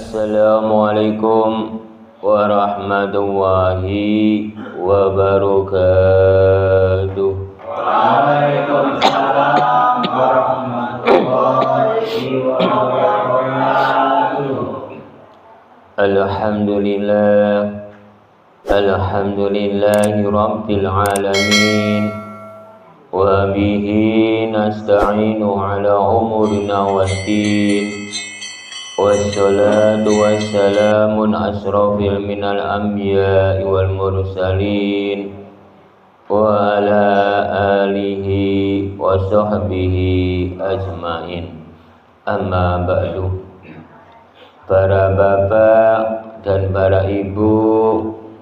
Assalamualaikum warahmatullahi wabarakatuh. Waalaikumsalam warahmatullahi wabarakatuh. Alhamdulillahi rabbil alamin. Wa bihi nasta'inu ala umurina waddin. Wassalatu wassalamun asrafil minal anbiya'i wal mursalin wa ala alihi wa sahbihi ajmain. Amma ba'du. Para bapak dan para ibu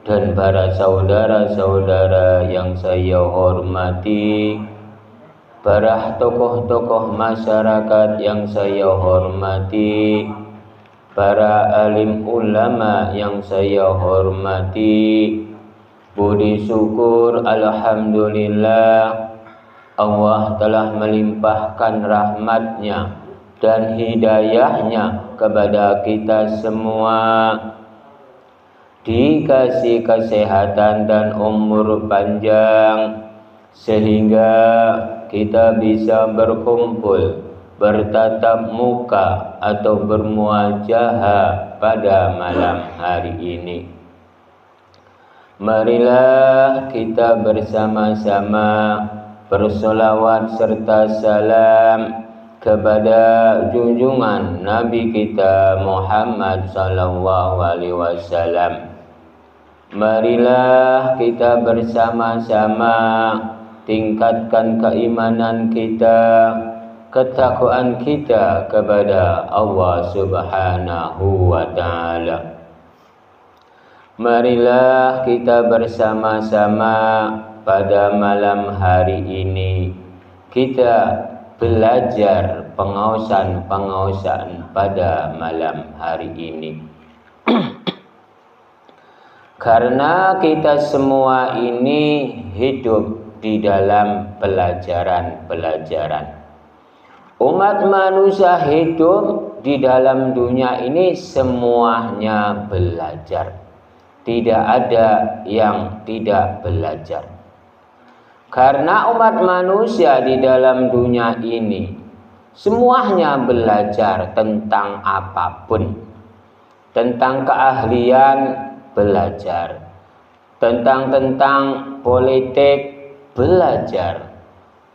dan para saudara-saudara yang saya hormati, para tokoh-tokoh masyarakat yang saya hormati, para alim ulama yang saya hormati, puji syukur alhamdulillah Allah telah melimpahkan rahmatnya dan hidayahnya kepada kita semua, dikasih kesehatan dan umur panjang sehingga kita bisa berkumpul, bertatap muka atau bermuajahah pada malam hari ini. Marilah kita bersama-sama bersolawat serta salam kepada junjungan Nabi kita Muhammad sallallahu alaihi wasallam. Marilah kita bersama-sama tingkatkan keimanan kita, ketakwaan kita kepada Allah Subhanahu wa taala. Marilah kita bersama-sama pada malam hari ini kita belajar pengausan pada malam hari ini. Karena kita semua ini hidup di dalam pelajaran-pelajaran. Umat manusia hidup di dalam dunia ini semuanya belajar. Tidak ada yang tidak belajar. Karena umat manusia di dalam dunia ini semuanya belajar tentang apapun. Tentang keahlian belajar, tentang politik belajar,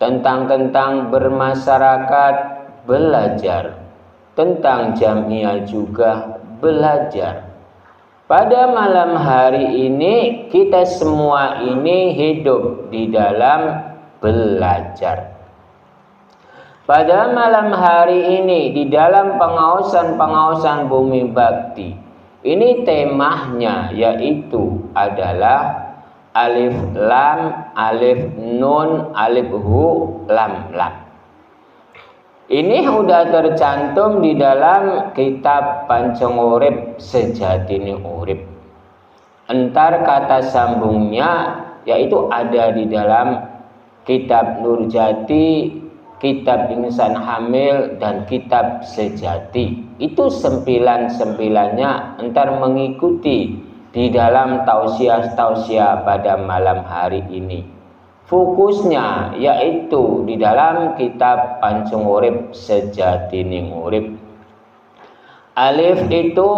tentang bermasyarakat belajar, tentang jamiah juga belajar. Pada malam hari ini kita semua ini hidup di dalam belajar. Pada malam hari ini di dalam pengausan bumi bakti, ini temanya yaitu adalah alif lam, alif nun, alif hu, lam lam. Ini sudah tercantum di dalam kitab Panceng Urip Sejatine Urip. Entar kata sambungnya yaitu ada di dalam kitab Nurjati, kitab Insan Hamil, dan kitab Sejati. Itu sembilan-sembilannya entar mengikuti di dalam tausiah-tausiah pada malam hari ini. Fokusnya yaitu di dalam kitab Panceng Urip Sejatine Urip. Alif itu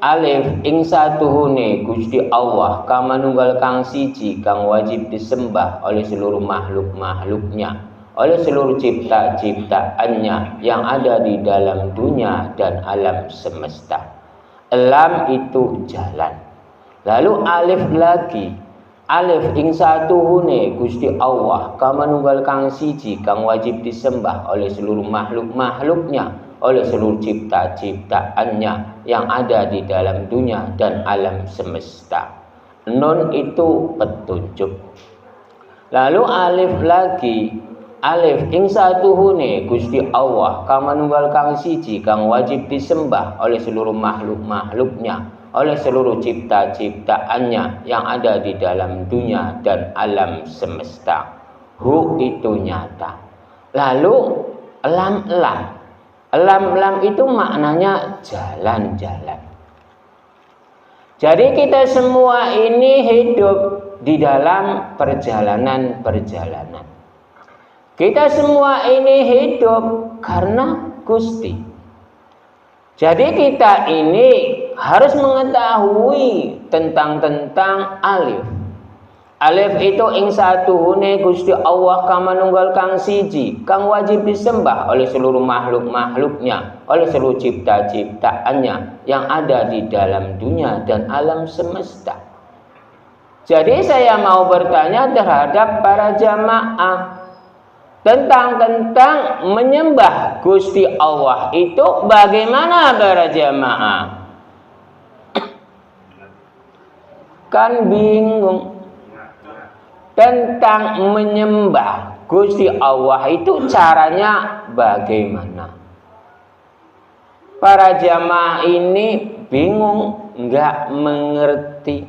alif ing satuhune Gusti Allah kang manunggal kang siji kang wajib disembah oleh seluruh makhluk-makhluknya, oleh seluruh cipta-ciptaannya yang ada di dalam dunia dan alam semesta. Lam itu jalan. Lalu alif lagi, alif ing satuhune Gusti Allah kang manunggal kang siji kang wajib disembah oleh seluruh makhluk-makhluknya, oleh seluruh cipta-ciptaannya yang ada di dalam dunia dan alam semesta. Nun itu petunjuk. Lalu alif lagi, alif ing satuhune Gusti Allah kang manunggal kang siji kang wajib disembah oleh seluruh makhluk-makhluknya, oleh seluruh cipta-ciptaannya yang ada di dalam dunia dan alam semesta. Hu itu nyata. Lalu lam. Lam itu maknanya jalan-jalan. Jadi kita semua ini hidup di dalam perjalanan-perjalanan. Kita semua ini hidup karena Gusti. Jadi kita ini harus mengetahui tentang alif. Alif itu ing satuhune Gusti Allah kang manunggal kang siji, kang wajib disembah oleh seluruh makhluk-makhluknya, oleh seluruh cipta-ciptaannya yang ada di dalam dunia dan alam semesta. Jadi saya mau bertanya terhadap para jamaah tentang menyembah Gusti Allah itu bagaimana para jamaah? Kan bingung. Tentang menyembah Gusti Allah itu caranya bagaimana? Para jamaah ini bingung, nggak mengerti.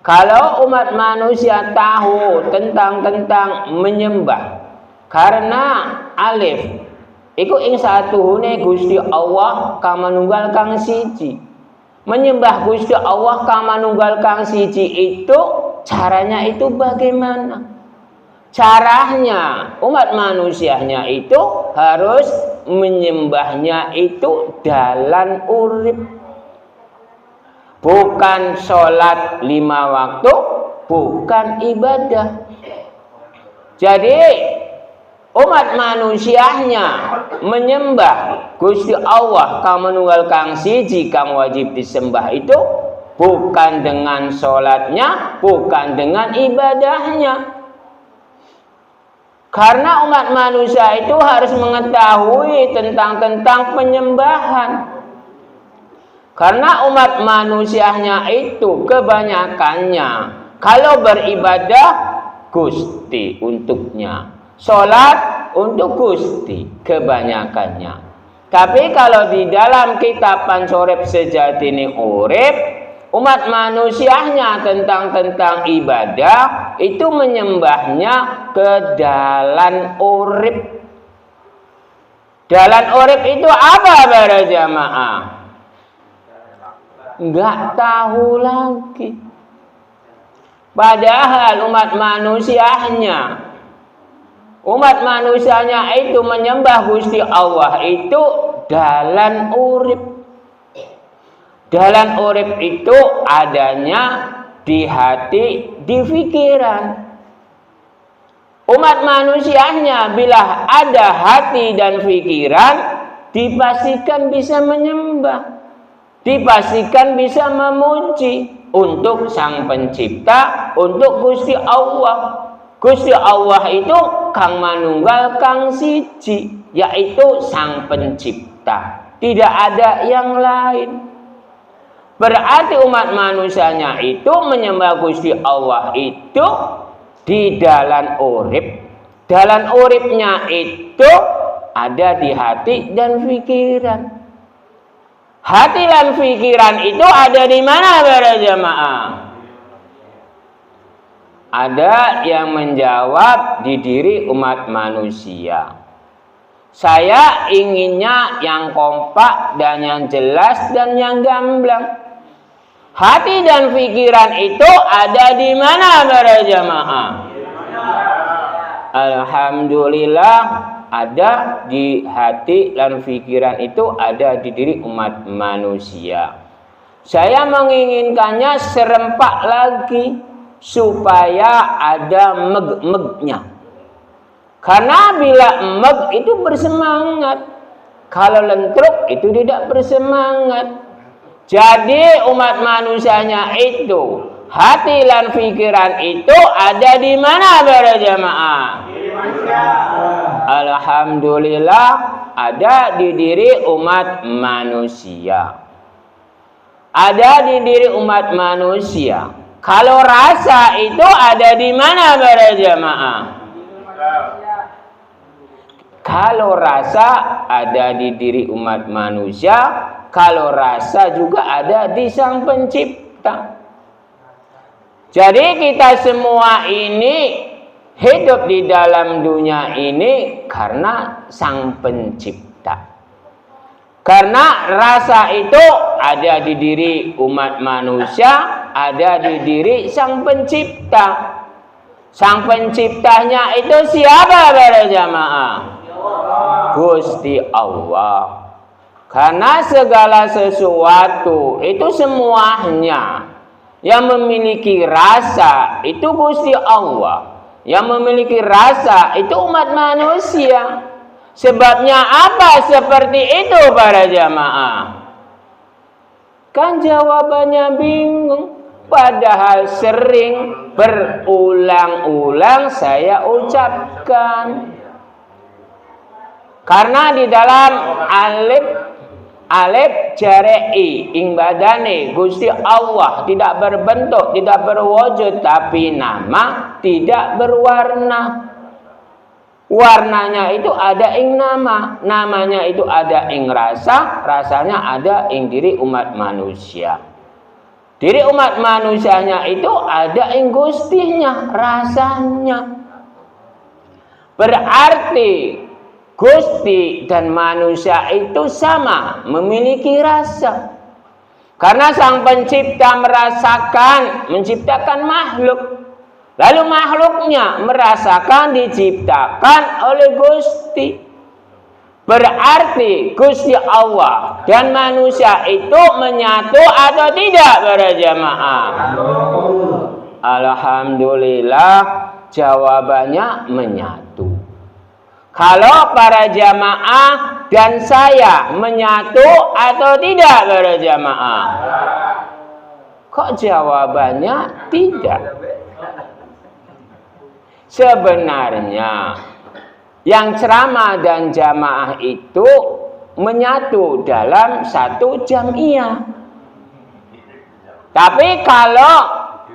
Kalau umat manusia tahu tentang menyembah, karena alif iku ing satuhune Gusti Allah kang manunggal kang siji. Menyembah Gusti Allah kang manunggal kang siji itu caranya itu bagaimana? Caranya umat manusianya itu harus menyembahnya itu dalam urip. Bukan sholat 5 waktu, bukan ibadah. Jadi umat manusianya menyembah Gusti Allah kang manunggal kang siji kang wajib disembah itu bukan dengan sholatnya, bukan dengan ibadahnya. Karena umat manusia itu harus mengetahui tentang penyembahan. Karena umat manusianya itu kebanyakannya kalau beribadah Gusti untuknya, sholat untuk Gusti kebanyakannya. Tapi kalau di dalam kitab Pancorep Sejatine Urip, umat manusianya tentang ibadah itu menyembahnya ke dalam urip. Dalam urip itu apa para jamaah? Enggak tahu lagi. Padahal umat manusianya itu menyembah Gusti Allah itu dalam urip. Dalam urip itu adanya di hati, di pikiran. Umat manusianya bila ada hati dan pikiran, dipastikan bisa menyembah, dipastikan bisa memuji untuk Sang Pencipta, untuk Gusti Allah. Gusti Allah itu kang manunggal kang siji, yaitu Sang Pencipta. Tidak ada yang lain. Berarti umat manusianya itu menyembah Gusti Allah itu di dalam urip. Dalam uripnya itu ada di hati dan pikiran. Hati dan pikiran itu ada di mana para jamaah? Ada yang menjawab di diri umat manusia. Saya inginnya yang kompak dan yang jelas dan yang gamblang. Hati dan pikiran itu ada di mana para jamaah? Alhamdulillah ada di hati dan pikiran itu ada di diri umat manusia. Saya menginginkannya serempak lagi supaya ada meg-megnya. Karena bila meg itu bersemangat, kalau lentruk itu tidak bersemangat. Jadi umat manusianya itu hati dan pikiran itu ada di mana para jamaah? Alhamdulillah ada di diri umat manusia. Ada di diri umat manusia. Kalau rasa itu ada di mana para jamaah? Kalau rasa ada di diri umat manusia, kalau rasa juga ada di Sang Pencipta. Jadi kita semua ini hidup di dalam dunia ini karena Sang Pencipta. Karena rasa itu ada di diri umat manusia, ada di diri Sang Pencipta. Sang Penciptanya itu siapa para jamaah? Gusti Allah. Karena segala sesuatu itu semuanya yang memiliki rasa itu Gusti Allah. Yang memiliki rasa itu umat manusia. Sebabnya apa seperti itu para jamaah? Kan jawabannya bingung. Padahal sering berulang-ulang saya ucapkan. Karena di dalam alif jarei ing badane Gusti Allah tidak berbentuk, tidak berwujud, tapi nama tidak berwarna. Warnanya itu ada ing nama, namanya itu ada ing rasa, rasanya ada ing diri umat manusia. Diri umat manusianya itu ada ing Gustinya, rasanya. Berarti Gusti dan manusia itu sama, memiliki rasa. Karena Sang Pencipta merasakan, menciptakan makhluk. Lalu makhluknya merasakan diciptakan oleh Gusti. Berarti Gusti Allah dan manusia itu menyatu atau tidak para jamaah? Alhamdulillah jawabannya menyatu. Kalau para jamaah dan saya menyatu atau tidak para jamaah? Kok jawabannya tidak? Sebenarnya yang ceramah dan jamaah itu menyatu dalam satu jamiah. Tapi kalau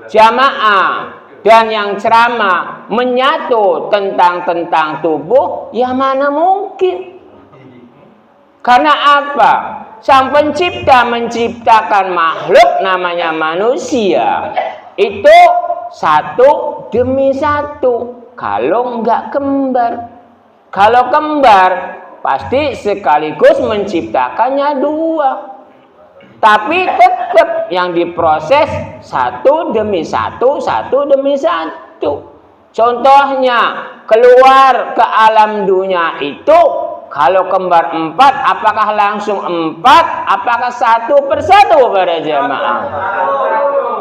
jamaah dan yang ceramah menyatu tentang tubuh, ya mana mungkin? Karena apa? Sang Pencipta menciptakan makhluk namanya manusia. Itu satu demi satu. Kalau enggak kembar. Kalau kembar, pasti sekaligus menciptakannya dua. Tapi tetap yang diproses satu demi satu, satu demi satu. Contohnya, keluar ke alam dunia itu, kalau kembar 4, apakah langsung 4? Apakah satu persatu para jamaah?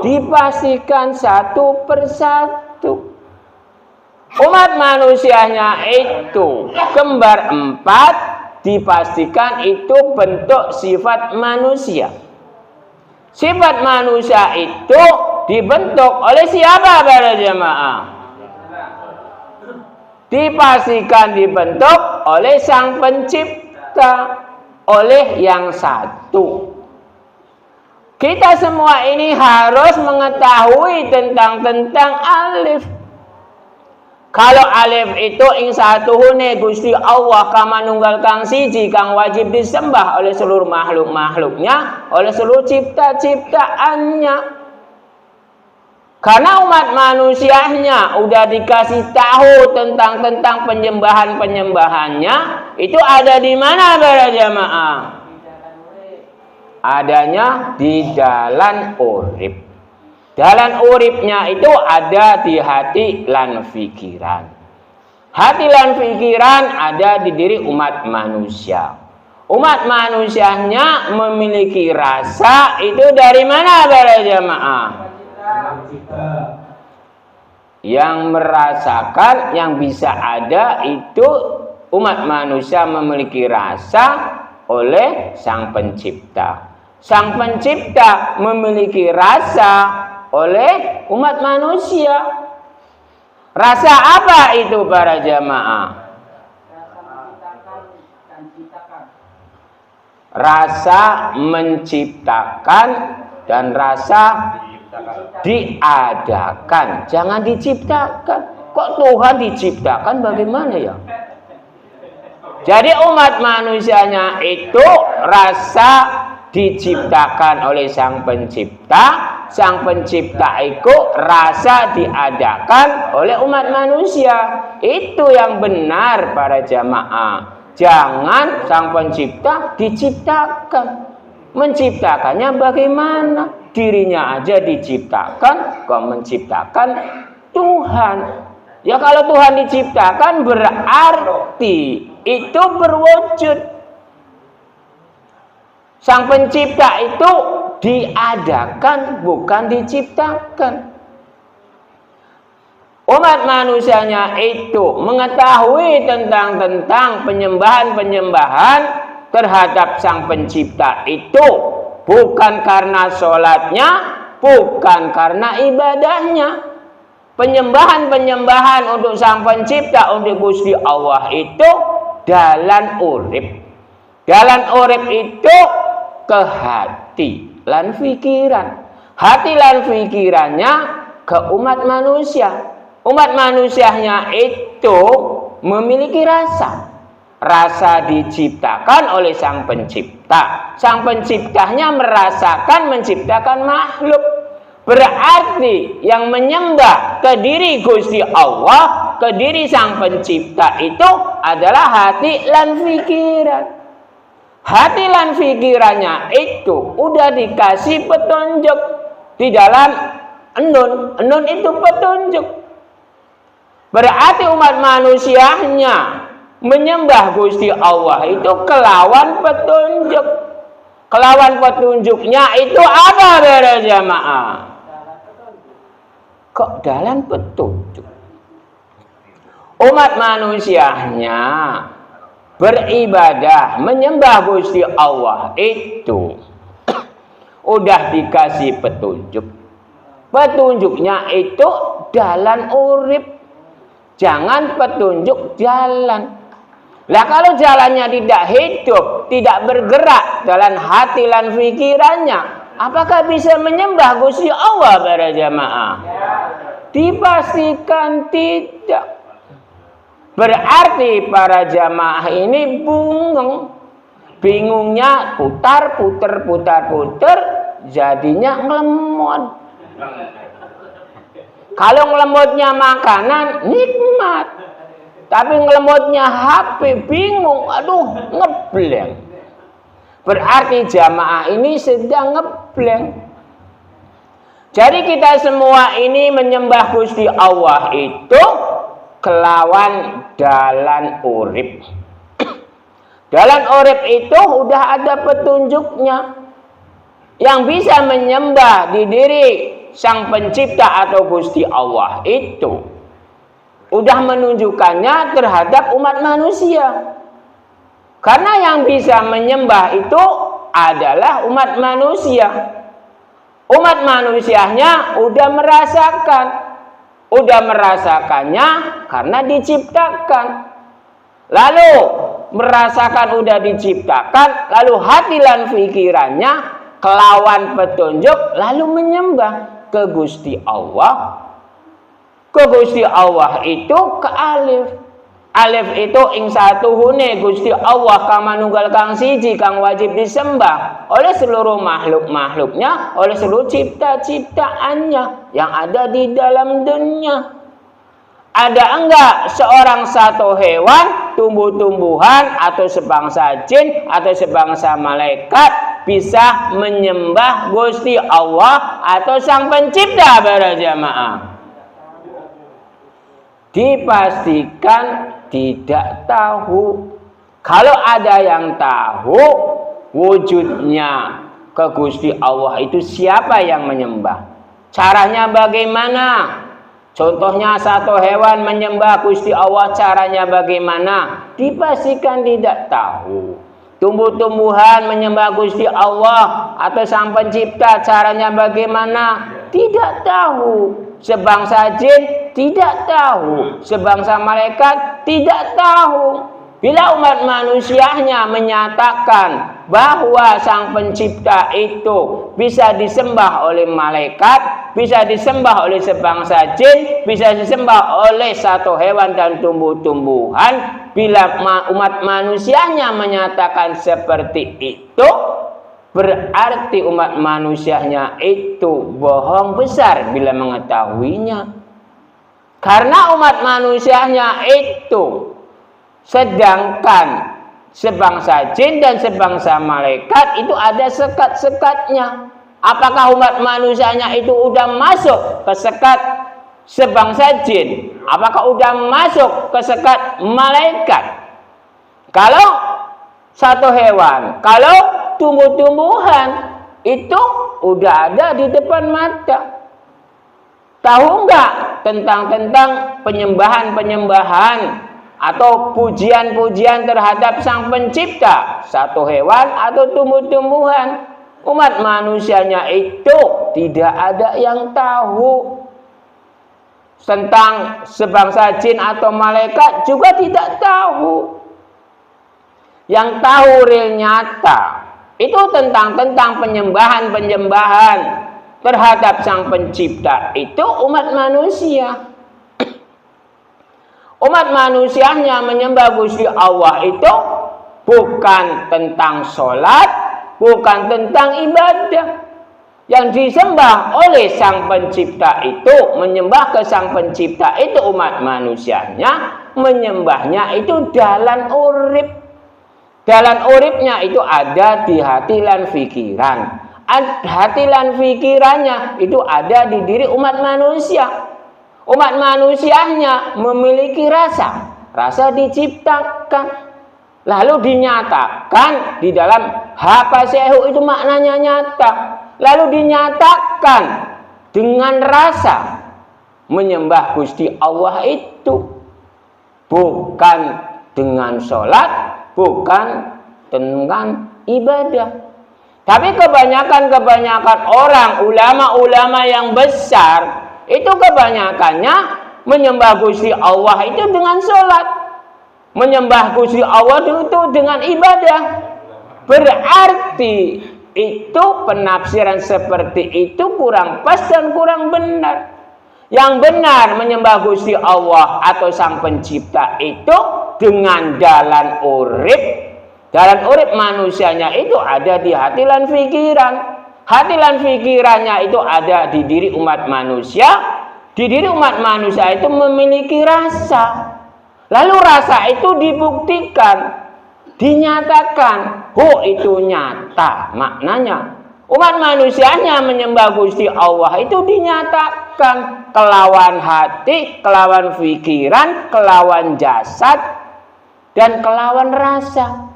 Dipastikan satu persatu. Umat manusianya itu kembar 4, dipastikan itu bentuk sifat manusia. Sifat manusia itu dibentuk oleh siapa para jamaah? Dipastikan dibentuk oleh Sang Pencipta, oleh yang satu. Kita semua ini harus mengetahui tentang alif. Kalau alif itu ing satuhune Gusti Allah kang manunggal kang siji kang wajib disembah oleh seluruh makhluk-makhluknya, oleh seluruh cipta-ciptaannya. Karena umat manusianya udah dikasih tahu tentang penyembahan-penyembahannya, itu ada di mana para jamaah? Adanya di jalan urip. Jalan uripnya itu ada di hati lan pikiran. Hati lan pikiran ada di diri umat manusia. Umat manusianya memiliki rasa itu dari mana para jamaah? Yang merasakan, yang bisa ada itu umat manusia memiliki rasa oleh Sang Pencipta. Sang Pencipta memiliki rasa oleh umat manusia. Rasa apa itu para jamaah? Rasa menciptakan dan rasa diadakan. Jangan diciptakan. Kok Tuhan diciptakan bagaimana ya? Jadi umat manusianya itu rasa diciptakan oleh Sang Pencipta. Sang Pencipta itu rasa diadakan oleh umat manusia. Itu yang benar para jamaah. Jangan Sang Pencipta diciptakan. Menciptakannya bagaimana? Dirinya aja diciptakan, kok menciptakan Tuhan. Ya kalau Tuhan diciptakan berarti itu berwujud. Sang Pencipta itu diadakan, bukan diciptakan. Umat manusianya itu mengetahui tentang penyembahan-penyembahan terhadap Sang Pencipta itu bukan karena sholatnya, bukan karena ibadahnya. Penyembahan-penyembahan untuk Sang Pencipta, untuk Gusti Allah itu dalan urip. Dalan urip itu ke hati lan pikiran. Hati lan pikirannya ke umat manusia. Umat manusianya itu memiliki rasa. Rasa diciptakan oleh Sang Pencipta. Sang Penciptanya merasakan menciptakan makhluk. Berarti yang menyembah ke diri Gusti Allah, ke diri Sang Pencipta itu adalah hati lan pikiran. Hati lan pikirannya itu udah dikasih petunjuk di dalam enun. Enun itu petunjuk. Berarti umat manusianya menyembah Gusti Allah itu kelawan petunjuk. Kelawan petunjuknya itu apa para jamaah? Kok dalam petunjuk? Umat manusianya beribadah, menyembah Gusti Allah itu udah dikasih petunjuk. Petunjuknya itu dalan urip. Jangan petunjuk jalan. Lah kalau jalannya tidak hidup, tidak bergerak dalam hati dan pikirannya, apakah bisa menyembah Gusti Allah para jamaah? Dipastikan tidak. Berarti para jamaah ini bingungnya putar, jadinya ngelemot. Kalau ngelemotnya makanan, nikmat. Tapi ngelemotnya HP, bingung, aduh, ngeblank. Berarti jamaah ini sedang ngeblank. Jadi kita semua ini menyembah Gusti Allah itu kelawan dalan urip. Dalan urip itu udah ada petunjuknya. Yang bisa menyembah di diri Sang Pencipta atau Gusti Allah itu udah menunjukkannya terhadap umat manusia. Karena yang bisa menyembah itu adalah umat manusia. Umat manusianya udah merasakannya karena diciptakan. Lalu merasakan udah diciptakan, lalu hati dan pikirannya kelawan petunjuk lalu menyembah ke Gusti Allah. Ke Gusti Allah itu ke alif. Alif itu ing satuhune Gusti Allah kang manunggal kang siji kang wajib disembah oleh seluruh makhluk-makhluknya, oleh seluruh cipta-ciptaannya yang ada di dalam dunia. Ada enggak seorang satu hewan, tumbuh-tumbuhan atau sebangsa jin atau sebangsa malaikat bisa menyembah Gusti Allah atau Sang Pencipta para jamaah? Dipastikan tidak tahu. Kalau ada yang tahu wujudnya ke Gusti Allah itu siapa yang menyembah? Caranya bagaimana? Contohnya satu hewan menyembah Gusti Allah, caranya bagaimana? Dipastikan tidak tahu. Tumbuh-tumbuhan menyembah Gusti Allah atau Sang Pencipta, caranya bagaimana? Tidak tahu. Sebangsa jin tidak tahu, sebangsa malaikat tidak tahu. Bila umat manusianya menyatakan bahwa Sang Pencipta itu bisa disembah oleh malaikat, bisa disembah oleh sebangsa jin, bisa disembah oleh satu hewan dan tumbuh-tumbuhan, bila umat manusianya menyatakan seperti itu, berarti umat manusianya itu bohong besar bila mengetahuinya. Karena umat manusianya itu, sedangkan sebangsa jin dan sebangsa malaikat itu ada sekat-sekatnya. Apakah umat manusianya itu udah masuk ke sekat sebangsa jin? Apakah udah masuk ke sekat malaikat? Kalau satu hewan, kalau tumbuh-tumbuhan itu udah ada di depan mata. Tahu nggak tentang penyembahan atau pujian-pujian terhadap Sang Pencipta, satu hewan atau tumbuh-tumbuhan? Umat manusianya itu tidak ada yang tahu. Tentang sebangsa jin atau malaikat juga tidak tahu. Yang tahu real nyata itu tentang penyembahan terhadap Sang Pencipta itu umat manusia. Umat manusianya menyembah Gusti Allah itu bukan tentang sholat, bukan tentang ibadah. Yang disembah oleh Sang Pencipta itu, menyembah ke Sang Pencipta itu umat manusianya, menyembahnya itu dalan urip. Dalan uripnya itu ada di hati lan pikiran. Hati lan pikirannya itu ada di diri umat manusia. Umat manusianya memiliki rasa. Rasa diciptakan, lalu dinyatakan di dalam hapasehu itu maknanya nyata. Lalu dinyatakan dengan rasa menyembah Gusti Allah itu bukan dengan sholat, bukan dengan ibadah. Tapi kebanyakan orang, ulama-ulama yang besar itu kebanyakannya menyembah Gusti Allah itu dengan sholat, menyembah Gusti Allah itu dengan ibadah. Berarti itu penafsiran seperti itu kurang pas dan kurang benar. Yang benar menyembah Gusti Allah atau Sang Pencipta itu dengan dalan urip. Dalan urip manusianya itu ada di hati lan pikiran. Hati lan pikirannya itu ada di diri umat manusia. Di diri umat manusia itu memiliki rasa. Lalu rasa itu dibuktikan, dinyatakan. Itu nyata maknanya. Umat manusianya menyembah Gusti Allah itu dinyatakan kelawan hati, kelawan pikiran, kelawan jasad, dan kelawan rasa.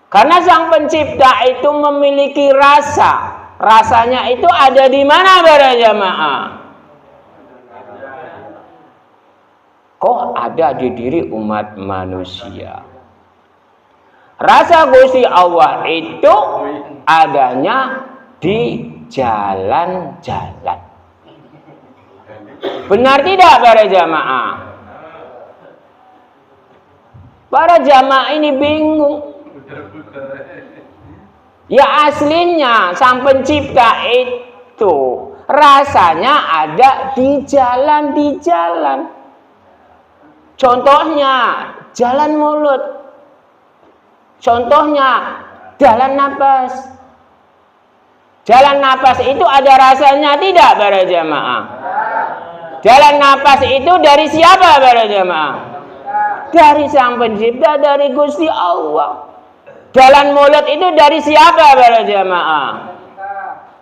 Karena Sang Pencipta itu memiliki rasa. Rasanya itu ada di mana para jamaah? Kok ada di diri umat manusia? Rasa Gusti Allah itu adanya di jalan-jalan. Benar tidak para jamaah? Para jamaah ini bingung. Ya aslinya Sang Pencipta itu rasanya ada di jalan. Contohnya jalan mulut. Contohnya jalan napas. Jalan napas itu ada rasanya tidak para jamaah? Jalan napas itu dari siapa para jamaah? Dari Sang Pencipta, dari Gusti Allah. Jalan mulut itu dari siapa para jamaah?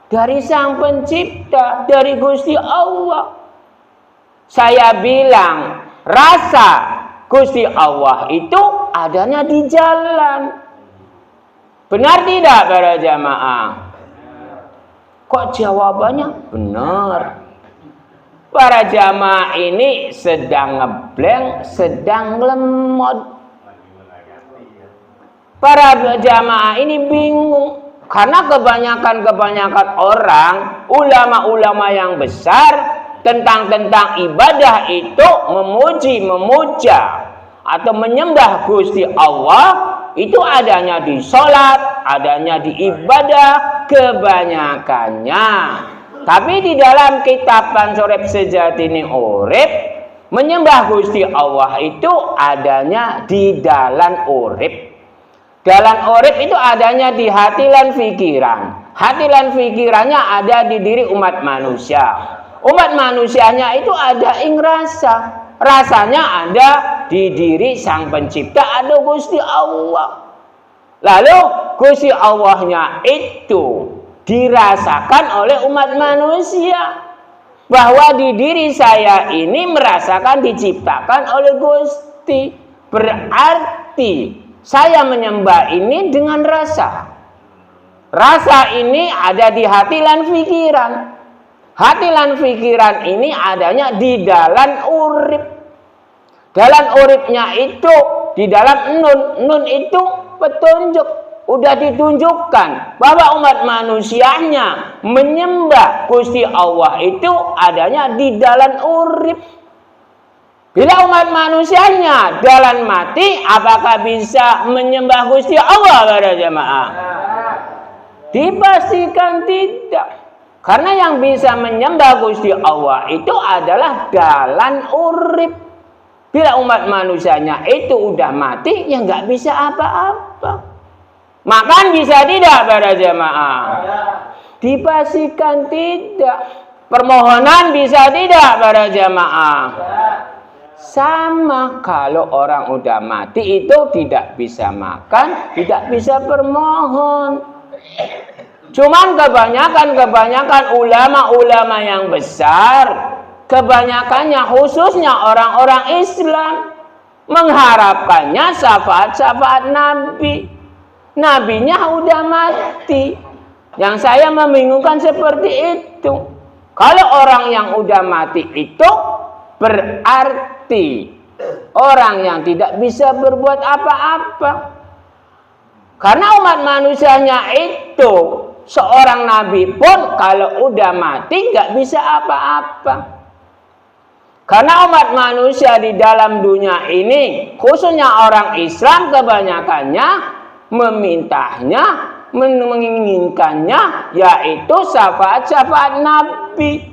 Dari Sang Pencipta, dari Gusti Allah. Saya bilang rasa Gusti Allah itu adanya di jalan. Benar tidak para jamaah? Kok jawabannya benar? Para jamaah ini sedang ngeblank, sedang lemot. Para jamaah ini bingung. Karena kebanyakan orang, ulama-ulama yang besar, tentang ibadah itu memuja atau menyembah Gusti Allah itu adanya di sholat, adanya di ibadah kebanyakannya. Tapi di dalam kitab Pansorep Sejatine Urip, menyembah Gusti Allah itu adanya di dalan urip. Dalan urip itu adanya di hati lan pikiran. Hati lan pikirannya ada di diri umat manusia. Umat manusianya itu ada ing rasa. Rasanya ada di diri sang pencipta, ada Gusti Allah. Lalu Gusti Allahnya itu dirasakan oleh umat manusia. Bahwa di diri saya ini merasakan diciptakan oleh Gusti. Berarti saya menyembah ini dengan rasa. Rasa ini ada di hati lan pikiran. Hati lan pikiran ini adanya di dalam urip. Dalam uripnya itu di dalam nun. Nun itu petunjuk. Udah ditunjukkan bahwa umat manusianya menyembah Gusti Allah itu adanya di dalam urip. Bila umat manusianya dalam mati, apakah bisa menyembah Gusti Allah para jemaah? Dipastikan tidak. Karena yang bisa menyembah Gusti Allah itu adalah dalam urip. Bila umat manusianya itu udah mati, ya nggak bisa apa-apa. Makan bisa tidak para jemaah? Dipastikan tidak. Permohonan bisa tidak para jemaah? Sama, kalau orang udah mati itu tidak bisa makan, tidak bisa bermohon. Cuman kebanyakan ulama-ulama yang besar, kebanyakannya khususnya orang-orang Islam, mengharapkannya syafaat-syafaat Nabi. Nabinya udah mati. Yang saya membingungkan seperti itu. Kalau orang yang udah mati itu berarti orang yang tidak bisa berbuat apa-apa. Karena umat manusianya itu, seorang nabi pun kalau udah mati nggak bisa apa-apa. Karena umat manusia di dalam dunia ini, khususnya orang Islam kebanyakannya memintanya, menginginkannya, yaitu syafaat-syafaat Nabi.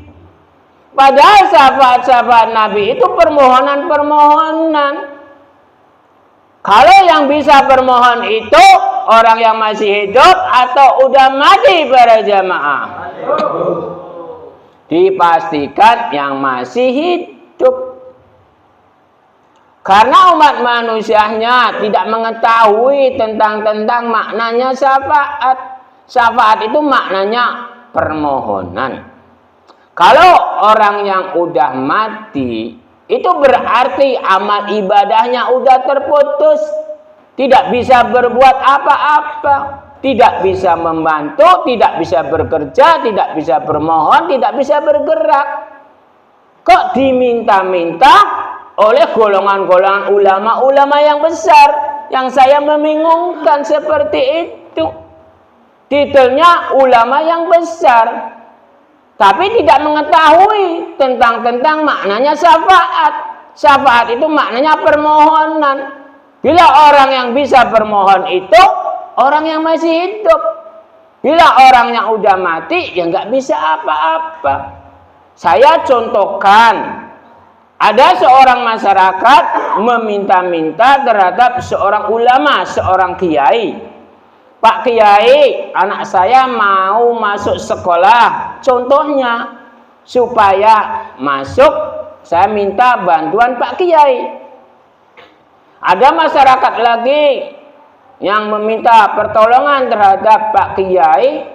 Padahal syafaat-syafaat Nabi itu permohonan-permohonan. Kalau yang bisa bermohon itu orang yang masih hidup atau udah mati para jamaah? Dipastikan yang masih hidup. Karena umat manusianya tidak mengetahui tentang maknanya syafaat. Syafaat itu maknanya permohonan. Kalau orang yang udah mati, itu berarti amal ibadahnya udah terputus. Tidak bisa berbuat apa-apa. Tidak bisa membantu, tidak bisa bekerja, tidak bisa bermohon, tidak bisa bergerak. Kok diminta-minta oleh golongan-golongan ulama-ulama yang besar, yang saya membingungkan seperti itu. Titelnya ulama yang besar, tapi tidak mengetahui tentang maknanya syafaat. Syafaat itu maknanya permohonan. Bila orang yang bisa bermohon itu orang yang masih hidup. Bila orang yang udah mati, ya nggak bisa apa-apa. Saya contohkan. Ada seorang masyarakat meminta-minta terhadap seorang ulama, seorang kiai. Pak Kiai, anak saya mau masuk sekolah. Contohnya, supaya masuk, saya minta bantuan Pak Kiai. Ada masyarakat lagi yang meminta pertolongan terhadap Pak Kiai,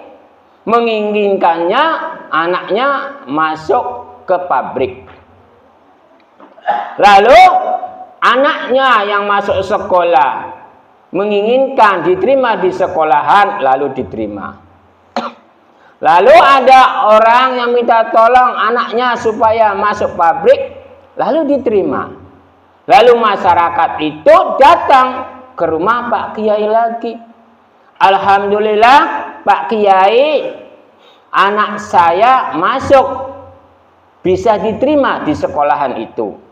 menginginkannya anaknya masuk ke pabrik. Lalu anaknya yang masuk sekolah menginginkan diterima di sekolahan, lalu diterima. Lalu ada orang yang minta tolong anaknya supaya masuk pabrik, lalu diterima. Lalu masyarakat itu datang ke rumah Pak Kiai lagi. Alhamdulillah Pak Kiai, anak saya masuk, bisa diterima di sekolahan itu.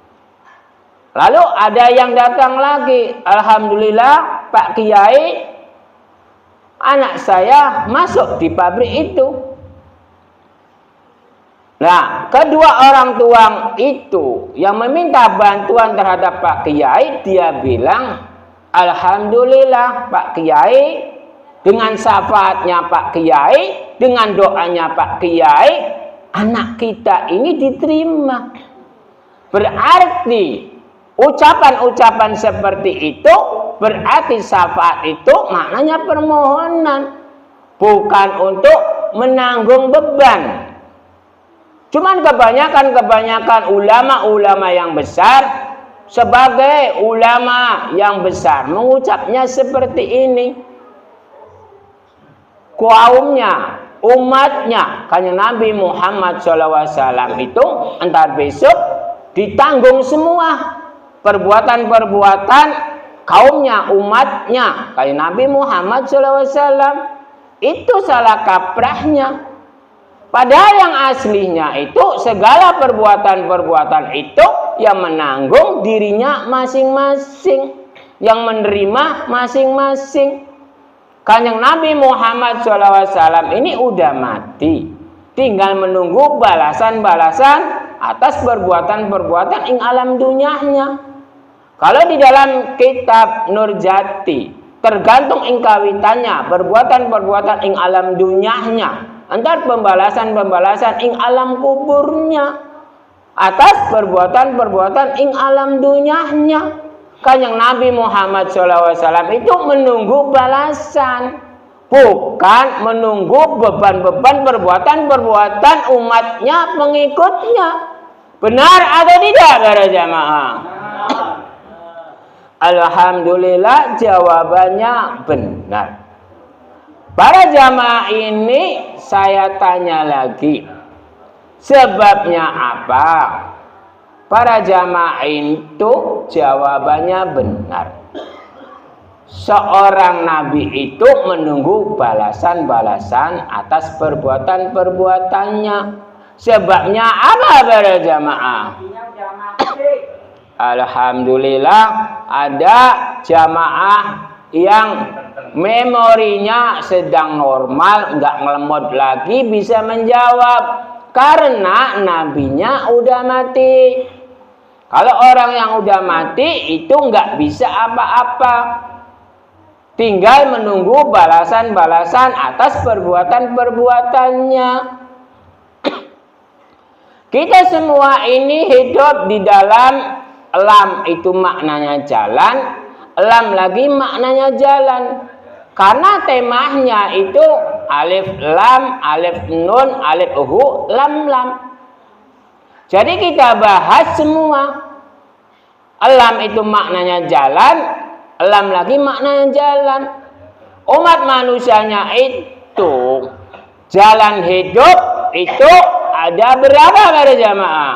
Lalu ada yang datang lagi, alhamdulillah Pak Kiai, anak saya masuk di pabrik itu. Nah, kedua orang tua itu yang meminta bantuan terhadap Pak Kiai, dia bilang, Alhamdulillah Pak Kiai, dengan syafaatnya Pak Kiai, dengan doanya Pak Kiai, anak kita ini diterima. Berarti ucapan-ucapan seperti itu, berarti syafaat itu maknanya permohonan, bukan untuk menanggung beban. Cuman kebanyakan ulama-ulama yang besar, sebagai ulama yang besar mengucapnya seperti ini. Kaumnya, umatnya, kanjeng Nabi Muhammad SAW itu entar besok ditanggung semua perbuatan-perbuatan kaumnya, umatnya, kanjeng Nabi Muhammad SAW. Itu salah kaprahnya. Padahal yang aslinya itu segala perbuatan-perbuatan itu yang menanggung dirinya masing-masing, yang menerima masing-masing. Kanjeng Nabi Muhammad SAW ini udah mati, tinggal menunggu balasan-balasan atas perbuatan-perbuatan ing alam dunianya. Kalau di dalam kitab Nurjati tergantung ing kawitannya perbuatan-perbuatan ing alam dunianya, antar pembalasan-pembalasan ing alam kuburnya atas perbuatan-perbuatan ing alam dunianya. Kanjeng Nabi Muhammad SAW itu menunggu balasan, bukan menunggu beban-beban perbuatan-perbuatan umatnya, pengikutnya. Benar atau tidak para jamaah? Alhamdulillah jawabannya benar. Para jamaah ini saya tanya lagi, sebabnya apa? Para jamaah itu jawabannya benar. Seorang nabi itu menunggu balasan-balasan atas perbuatan-perbuatannya. Sebabnya apa para jamaah? Alhamdulillah ada jamaah yang memorinya sedang normal, nggak ngelemot lagi, bisa menjawab. Karena nabinya udah mati. Kalau orang yang udah mati itu nggak bisa apa-apa, tinggal menunggu balasan-balasan atas perbuatan-perbuatannya. Kita semua ini hidup di dalam lam, itu maknanya jalan, lam lagi maknanya jalan. Karena temanya itu alif lam, alif nun, alif hu, lam lam. Jadi kita bahas semua. Lam itu maknanya jalan, lam lagi maknanya jalan. Umat manusianya itu jalan hidup itu ada berapa para jamaah?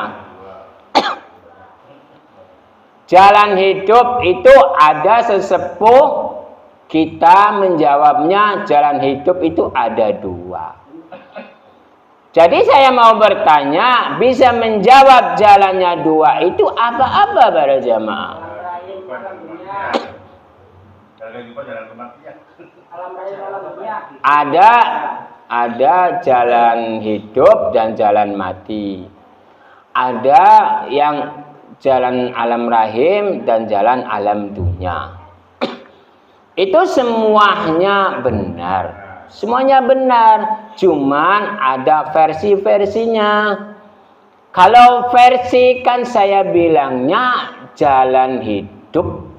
Jalan hidup itu ada sesepuh. Kita menjawabnya jalan hidup itu ada dua. Jadi saya mau bertanya, bisa menjawab jalannya dua itu apa-apa para jamaah? Ada jalan hidup dan jalan mati. Ada yang jalan alam rahim dan jalan alam dunia. Itu semuanya benar. Semuanya benar. Cuman ada versi-versinya. Kalau versi kan saya bilangnya jalan hidup.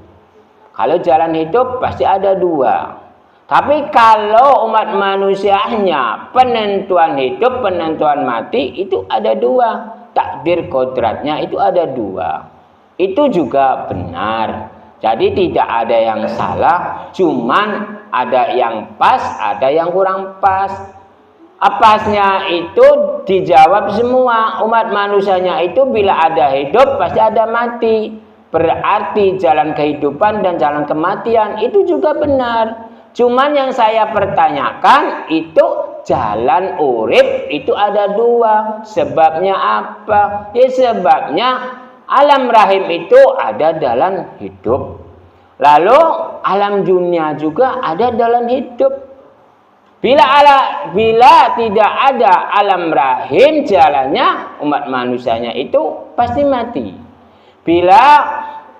Kalau jalan hidup pasti ada dua. Tapi kalau umat manusianya penentuan hidup, penentuan mati itu ada dua. Takdir kodratnya itu ada dua. Itu juga benar. Jadi tidak ada yang salah, cuman ada yang pas, ada yang kurang pas. Pasnya itu dijawab semua. Umat manusianya itu bila ada hidup pasti ada mati. Berarti jalan kehidupan dan jalan kematian itu juga benar. Cuman yang saya pertanyakan itu jalan urip itu ada dua. Sebabnya apa? Ya sebabnya alam rahim itu ada dalam hidup. Lalu alam dunia juga ada dalam hidup. Bila tidak ada alam rahim, jalannya umat manusianya itu pasti mati. Bila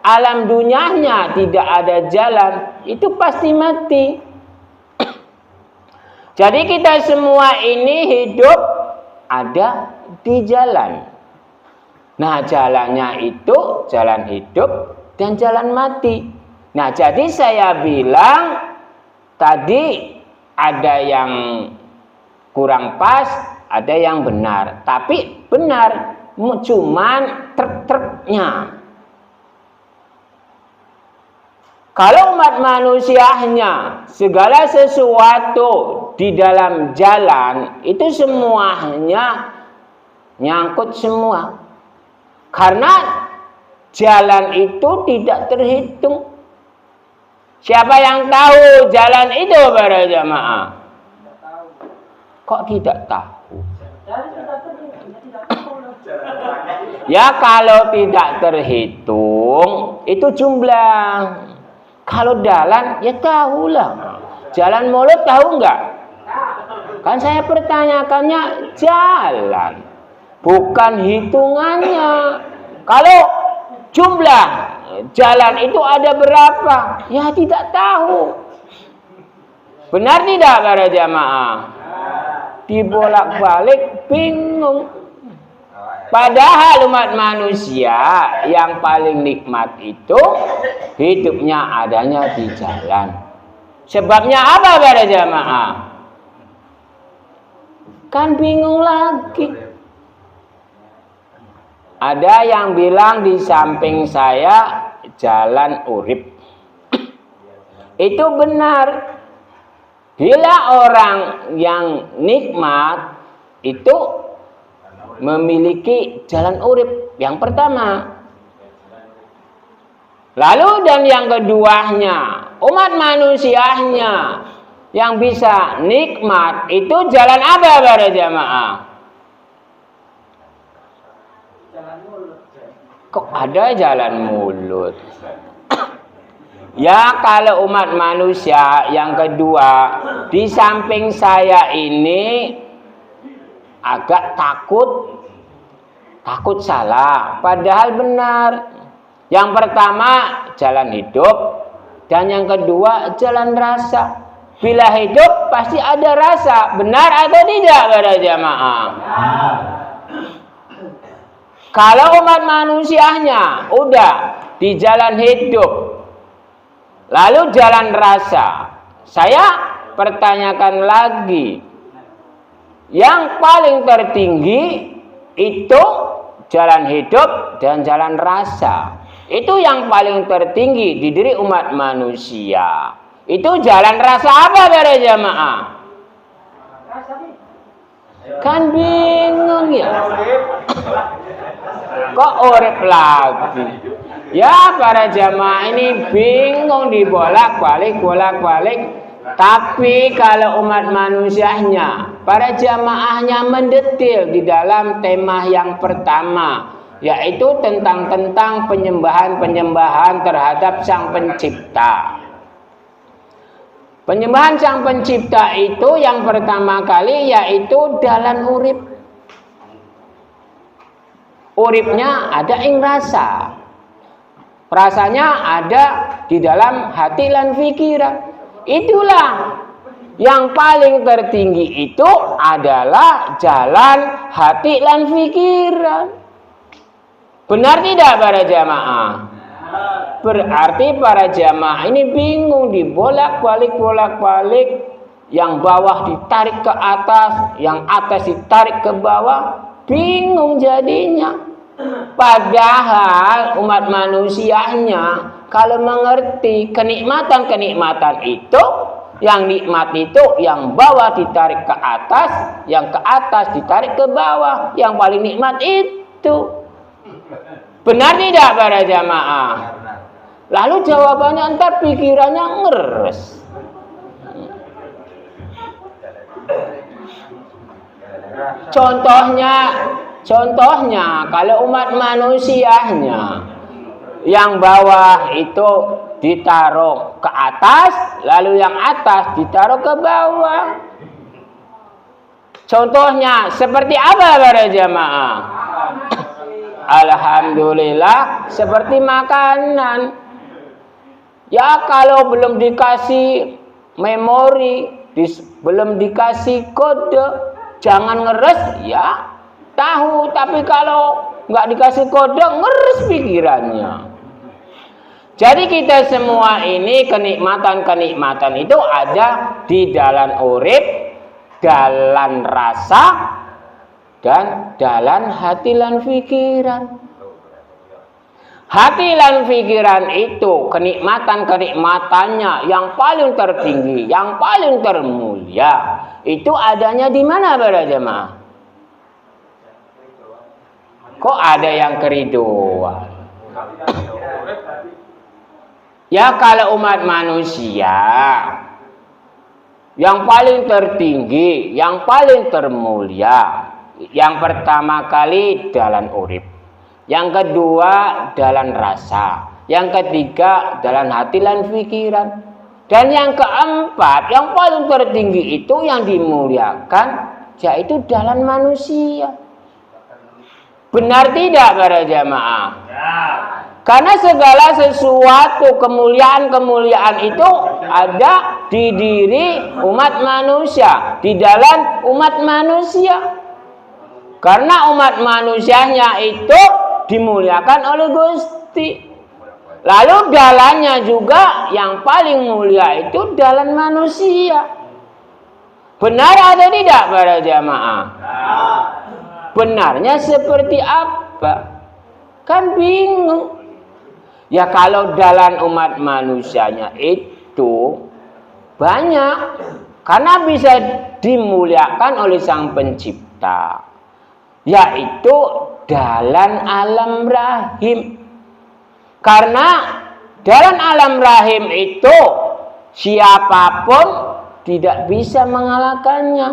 alam dunianya tidak ada jalan, itu pasti mati. Jadi kita semua ini hidup ada di jalan. Nah, jalannya itu jalan hidup dan jalan mati. Nah, jadi saya bilang tadi ada yang kurang pas, ada yang benar. Tapi benar, cuman truk-truknya. Kalau umat manusianya segala sesuatu di dalam jalan itu semuanya nyangkut semua. Karena jalan itu tidak terhitung. Siapa yang tahu jalan itu para jamaah? Kok tidak tahu? Ya kalau tidak terhitung itu jumlah. Kalau jalan, ya tahulah. Jalan mulut tahu enggak? Kan saya pertanyakannya jalan, bukan hitungannya. Kalau jumlah jalan itu ada berapa? Ya tidak tahu. Benar tidak para jamaah? Dibolak-balik bingung. Padahal umat manusia yang paling nikmat itu hidupnya adanya di jalan. Sebabnya apa para jamaah? Kan bingung lagi. Ada yang bilang di samping saya jalan urip. Itu benar. Bila orang yang nikmat itu memiliki jalan urip yang pertama. Lalu dan yang keduanya, umat manusianya yang bisa nikmat itu jalan apa para jamaah? Jalan mulut. Kok ada jalan mulut? Ya kalau umat manusia yang kedua, di samping saya ini agak takut salah, padahal benar. Yang pertama jalan hidup, dan yang kedua jalan rasa. Bila hidup pasti ada rasa, benar atau tidak para jamaah? Kalau umat manusianya udah di jalan hidup, lalu jalan rasa, saya pertanyakan lagi. Yang paling tertinggi itu jalan hidup dan jalan rasa. Itu yang paling tertinggi di diri umat manusia. Itu jalan rasa apa para jamaah? Kan bingung ya. Kok urip lagi? Ya para jamaah ini bingung dibolak-balik. Tapi kalau umat manusianya, para jamaahnya mendetil di dalam tema yang pertama, yaitu tentang penyembahan terhadap Sang Pencipta. Penyembahan Sang Pencipta itu yang pertama kali yaitu dalan urip. Uripnya ada ing rasa. Rasanya ada di dalam hati lan pikiran. Itulah yang paling tertinggi itu adalah jalan hati dan pikiran. Benar tidak para jamaah? Berarti para jamaah ini bingung dibolak-balik. Yang bawah ditarik ke atas, yang atas ditarik ke bawah. Bingung jadinya. Padahal umat manusianya kalau mengerti kenikmatan itu, yang nikmat itu yang bawah ditarik ke atas, yang ke atas ditarik ke bawah, yang paling nikmat itu. Benar tidak para jamaah? Lalu jawabannya entar pikirannya ngeres. Contohnya kalau umat manusianya yang bawah itu ditaruh ke atas, lalu yang atas ditaruh ke bawah. Contohnya seperti apa para jamaah? alhamdulillah seperti makanan. Ya kalau belum dikasih memori, belum dikasih kode, jangan ngeres, ya tahu. Tapi kalau nggak dikasih kode, ngeres pikirannya. Jadi kita semua ini kenikmatan-kenikmatan itu ada di dalam urip, dalam rasa, dan dalam hati lan pikiran. Hati dan pikiran itu kenikmatan-kenikmatannya yang paling tertinggi, yang paling termulia. Itu adanya di mana para jemaah? Kok ada yang keriduan? Ya kalau umat manusia yang paling tertinggi, yang paling termulia, yang pertama kali dalam urip. Yang kedua dalam rasa, yang ketiga dalam hati dan pikiran, dan yang keempat yang paling tertinggi itu yang dimuliakan yaitu dalam manusia. Benar tidak para jamaah? Karena segala sesuatu kemuliaan itu ada di diri umat manusia, di dalam umat manusia. Karena umat manusianya itu dimuliakan oleh Gusti. Lalu dalamnya juga yang paling mulia itu dalam manusia. Benar atau tidak para jamaah? Benarnya seperti apa? Kan bingung. Ya kalau dalam umat manusianya itu banyak. Karena bisa dimuliakan oleh Sang Pencipta. Yaitu dalam alam rahim. Karena dalam alam rahim itu siapapun tidak bisa mengalahkannya.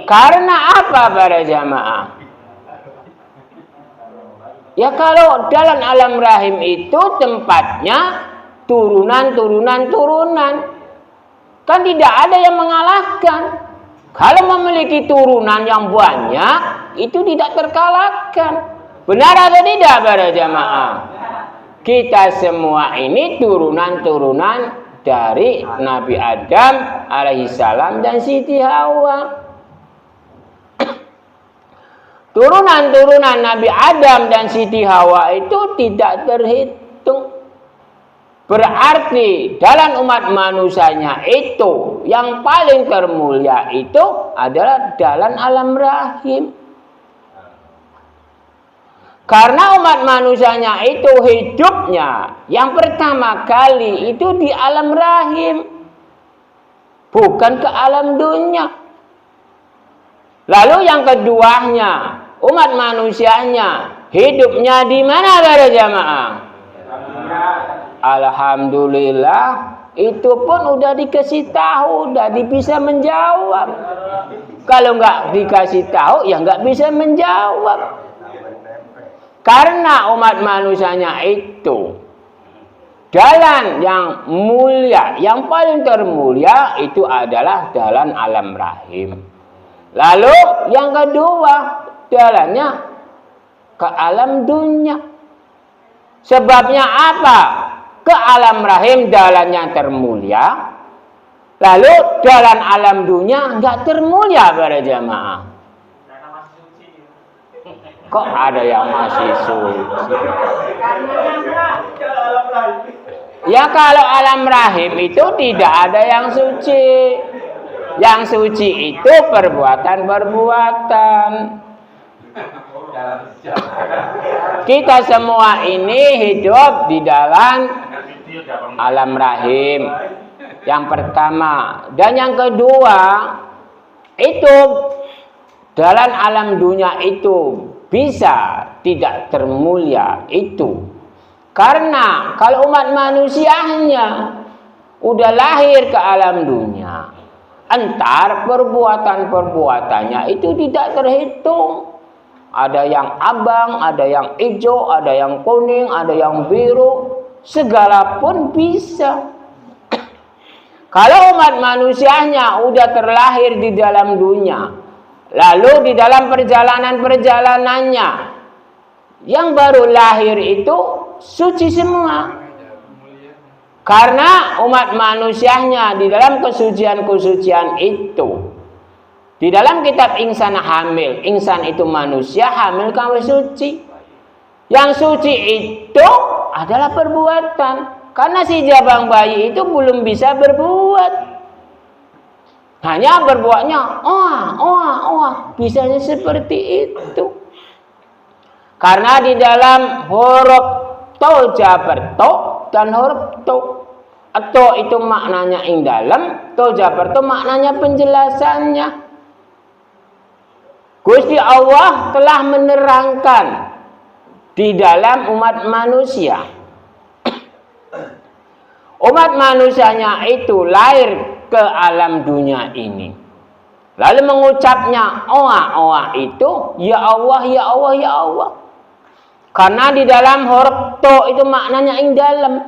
Karena apa para jamaah? Ya kalau dalam alam rahim itu tempatnya turunan. Kan tidak ada yang mengalahkan. Kalau memiliki turunan yang banyak, itu tidak terkalahkan. Benar atau tidak para jamaah? Kita semua ini turunan dari Nabi Adam alaihissalam dan Siti Hawa. Turunan Nabi Adam dan Siti Hawa itu tidak terhitung. Berarti dalam umat manusianya itu yang paling termulia itu adalah dalam alam rahim. Karena umat manusianya itu hidupnya yang pertama kali itu di alam rahim. Bukan ke alam dunia. Lalu yang keduanya, umat manusianya hidupnya di mana para jamaah? Alhamdulillah, itu pun udah dikasih tahu, udah bisa menjawab. Kalau nggak dikasih tahu, ya nggak bisa menjawab. Karena umat manusianya itu jalan yang mulia, yang paling termulia itu adalah dalam alam rahim. Lalu yang kedua, jalannya ke alam dunia. Sebabnya apa? Ke alam rahim jalan yang termulia, lalu dalam alam dunia enggak termulia para jamaah. Kok ada yang masih suci? Ya kalau alam rahim itu tidak ada yang suci. Yang suci itu perbuatan-perbuatan. Kita semua ini hidup di dalam alam rahim yang pertama, dan yang kedua itu dalam alam dunia itu bisa tidak termulia itu karena kalau umat manusianya udah lahir ke alam dunia, entar perbuatan-perbuatannya itu tidak terhitung. Ada yang abang, ada yang hijau, ada yang kuning, ada yang biru, segala pun bisa. Kalau umat manusianya udah terlahir di dalam dunia, Lalu di dalam perjalanan-perjalanannya, yang baru lahir itu suci semua. Karena umat manusianya di dalam kesucian-kesucian itu. Di dalam kitab insan hamil, insan itu manusia, hamil kamu suci. Yang suci itu adalah perbuatan. Karena si jabang bayi itu belum bisa berbuat. Hanya berbuatnya, bisanya seperti itu. Karena di dalam huruf to jabar to dan huruf to. To itu maknanya ing dalam, to jabar to maknanya penjelasannya. Gusti Allah telah menerangkan di dalam umat manusia. Umat manusianya itu lahir ke alam dunia ini. Lalu mengucapnya oa itu, ya Allah, ya Allah, ya Allah. Karena di dalam huruf to itu maknanya ing dalam.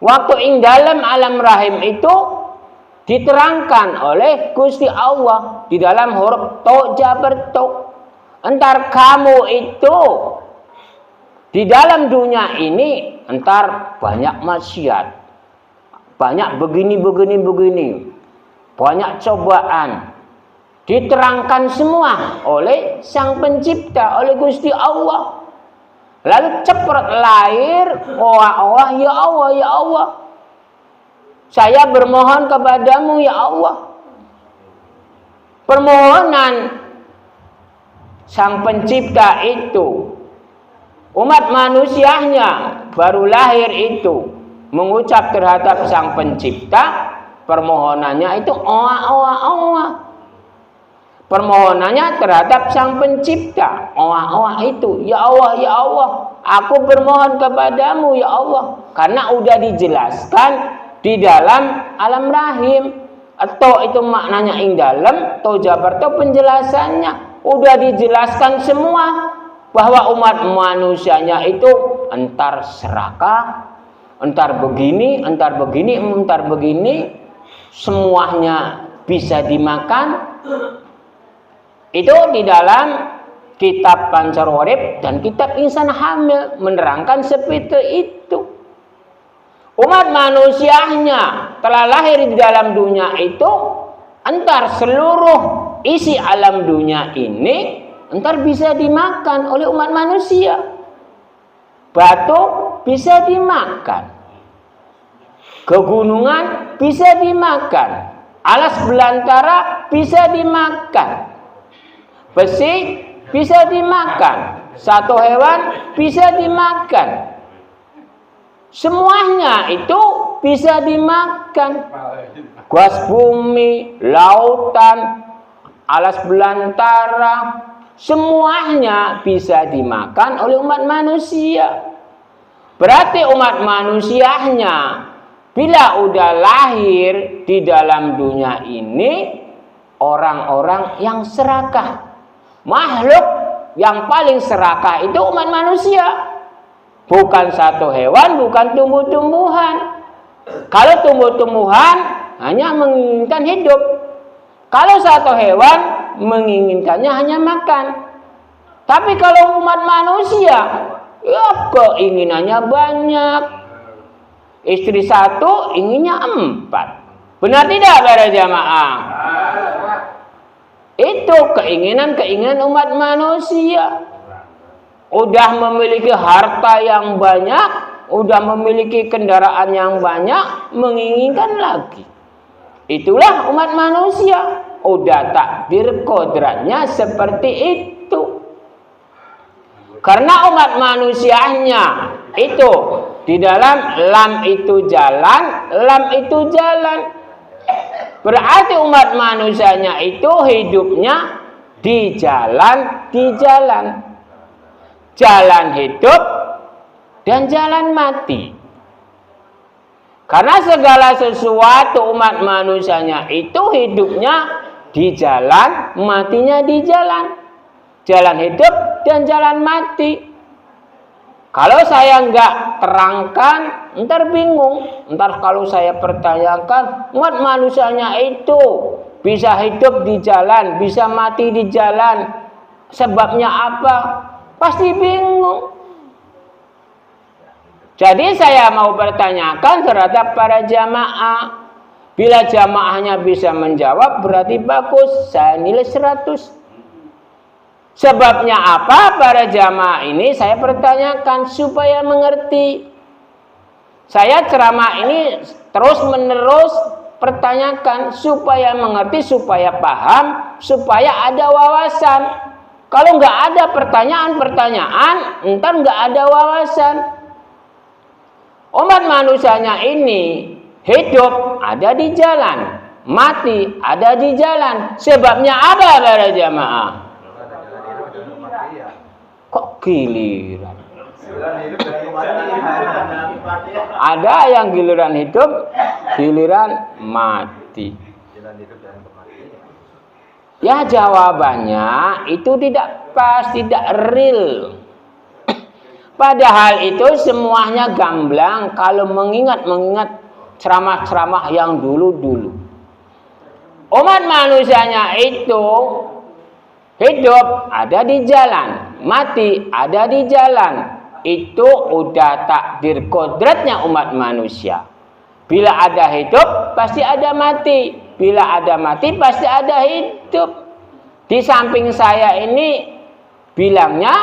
Waktu ing dalam alam rahim itu diterangkan oleh Gusti Allah di dalam huruf to jabar to. Entar kamu itu di dalam dunia ini entar banyak maksiat, banyak begini, banyak cobaan. Diterangkan semua oleh Sang Pencipta, oleh Gusti Allah. Lalu cepat lahir, ya Allah, ya Allah. Saya bermohon kepadamu, ya Allah. Permohonan Sang Pencipta itu, umat manusianya baru lahir itu mengucap terhadap Sang Pencipta, permohonannya itu permohonannya terhadap Sang Pencipta, itu, ya Allah, ya Allah, aku bermohon kepadamu, ya Allah. Karena udah dijelaskan di dalam alam rahim. Atau itu maknanya ing dalam, to jabar to penjelasannya udah dijelaskan semua bahwa umat manusianya itu entar serakah, entar begini, semuanya bisa dimakan. Itu di dalam kitab Pancarorib dan kitab Insan Hamil menerangkan seperti itu. Umat manusianya telah lahir di dalam dunia itu, entar seluruh isi alam dunia ini entar bisa dimakan oleh umat manusia. Batu bisa dimakan, kegunungan bisa dimakan, alas belantara bisa dimakan, besi bisa dimakan, satu hewan bisa dimakan. Semuanya itu bisa dimakan. Gas bumi, lautan, alas belantara, semuanya bisa dimakan oleh umat manusia. Berarti umat manusianya bila udah lahir di dalam dunia ini orang-orang yang serakah. Makhluk yang paling serakah itu umat manusia. Bukan satu hewan, bukan tumbuh-tumbuhan. Kalau tumbuh-tumbuhan hanya menginginkan hidup. Kalau satu hewan menginginkannya hanya makan. Tapi kalau umat manusia, ya keinginannya banyak. Istri satu, inginnya 4. Benar tidak para jamaah? Itu keinginan-keinginan umat manusia. Udah memiliki harta yang banyak, udah memiliki kendaraan yang banyak, menginginkan lagi. Itulah umat manusia. Udah takdir kodratnya seperti itu. Karena umat manusianya itu di dalam lam itu jalan, lam itu jalan. Berarti umat manusianya itu hidupnya di jalan, jalan hidup dan jalan mati. Karena segala sesuatu umat manusianya itu hidupnya di jalan, matinya di jalan. Jalan hidup dan jalan mati. Kalau saya nggak terangkan, ntar bingung. Ntar kalau saya pertanyakan, umat manusianya itu bisa hidup di jalan, bisa mati di jalan. Sebabnya apa? Pasti bingung. Jadi saya mau bertanyakan terhadap para jamaah. Bila jamaahnya bisa menjawab berarti bagus, saya nilai 100. Sebabnya apa? Para jamaah ini saya pertanyakan supaya mengerti. Saya ceramah ini terus-menerus pertanyakan supaya mengerti, supaya paham, supaya ada wawasan. Kalau nggak ada pertanyaan-pertanyaan, ntar nggak ada wawasan. Umat manusianya ini hidup ada di jalan, mati ada di jalan. Sebabnya apa para jamaah? Kok giliran? Ada yang giliran hidup, giliran mati. Ya jawabannya itu tidak pas, tidak real. Padahal itu semuanya gamblang kalau mengingat ceramah-ceramah yang dulu-dulu. Umat manusianya itu hidup ada di jalan, mati ada di jalan. Itu udah takdir kodratnya umat manusia. Bila ada hidup pasti ada mati. Bila ada mati pasti ada hidup. Di samping saya ini bilangnya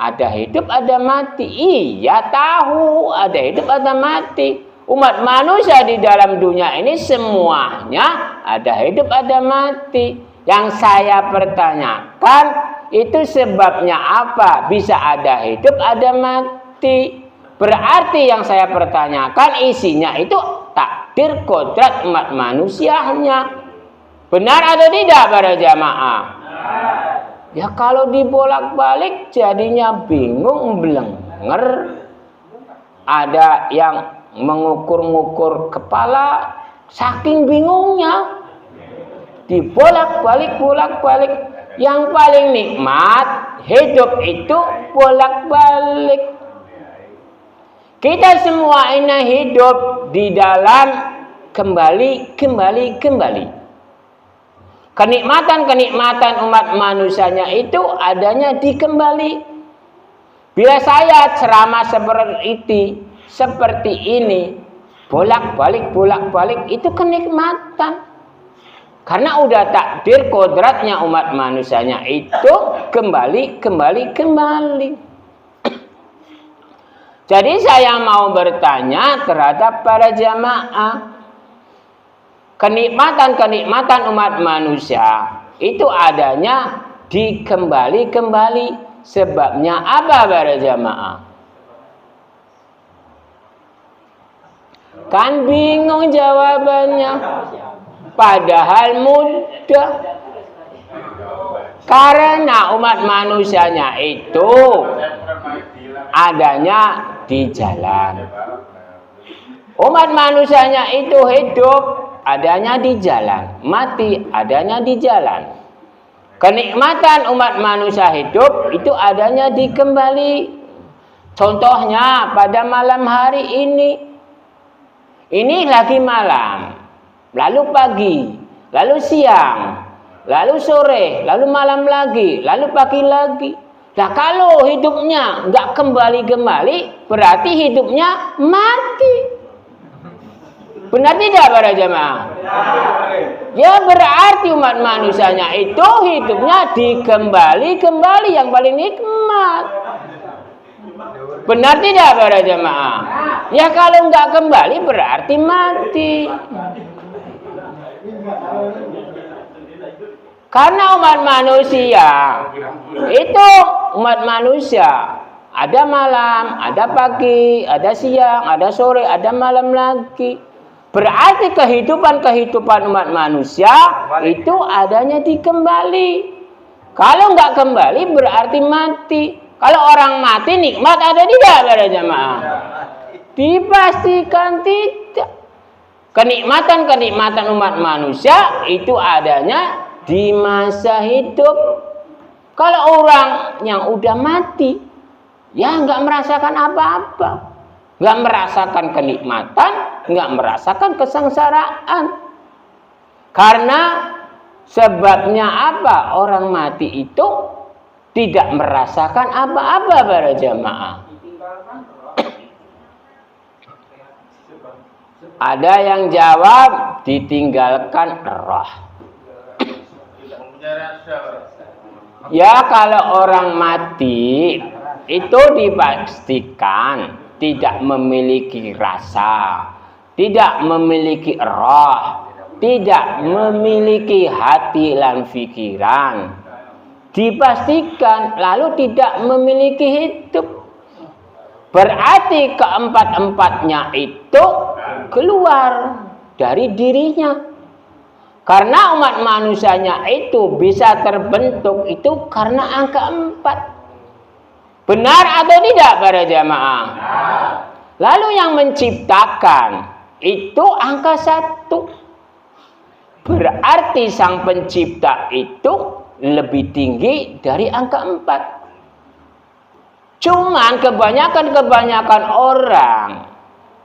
ada hidup ada mati. Iya tahu ada hidup ada mati. Umat manusia di dalam dunia ini semuanya ada hidup ada mati. Yang saya pertanyakan itu sebabnya apa? Bisa ada hidup ada mati. Berarti yang saya pertanyakan isinya itu takdir kodrat umat manusianya. Benar atau tidak para jamaah? Ya kalau dibolak-balik jadinya bingung belenger. Ada yang mengukur-ngukur kepala saking bingungnya. Dibolak-balik. Yang paling nikmat hidup itu bolak-balik. Kita semua ini hidup di dalam kembali. Kenikmatan umat manusianya itu adanya di kembali. Bila saya ceramah seperti ini, bolak-balik itu kenikmatan. Karena udah takdir kodratnya umat manusianya itu kembali. Jadi saya mau bertanya terhadap para jamaah. Kenikmatan umat manusia itu adanya di kembali. Sebabnya apa para jamaah? Kan bingung jawabannya. Padahal mudah. Karena umat manusianya itu adanya di jalan. Umat manusianya itu hidup adanya di jalan, mati adanya di jalan. Kenikmatan umat manusia hidup itu adanya di kembali. Contohnya pada malam hari ini. Ini lagi malam, lalu pagi, lalu siang, lalu sore, lalu malam lagi, lalu pagi lagi. Nah kalau hidupnya nggak kembali, berarti hidupnya mati. Benar tidak para jemaah? Ya berarti umat manusianya itu hidupnya di kembali yang paling nikmat. Benar tidak para jemaah? Ya kalau nggak kembali berarti mati. Karena umat manusia itu ada malam, ada pagi, ada siang, ada sore, ada malam lagi. Berarti kehidupan umat manusia itu adanya di kembali. Kalau nggak kembali berarti mati. Kalau orang mati nikmat ada tidak para jemaah? Dipastikan tidak. Kenikmatan umat manusia itu adanya di masa hidup. Kalau orang yang udah mati, ya nggak merasakan apa-apa. Nggak merasakan kenikmatan, nggak merasakan kesengsaraan. Karena Sebabnya apa? Orang mati itu tidak merasakan apa-apa para jamaah. Ada yang jawab ditinggalkan roh. Ya kalau orang mati itu dipastikan tidak memiliki rasa, tidak memiliki roh, tidak memiliki hati dan pikiran. Dipastikan lalu tidak memiliki hidup. Berarti keempat-empatnya itu keluar dari dirinya. Karena umat manusianya itu bisa terbentuk itu karena angka 4. Benar atau tidak para jamaah? Lalu yang menciptakan itu angka 1. Berarti sang pencipta itu lebih tinggi dari angka 4. Cuman kebanyakan orang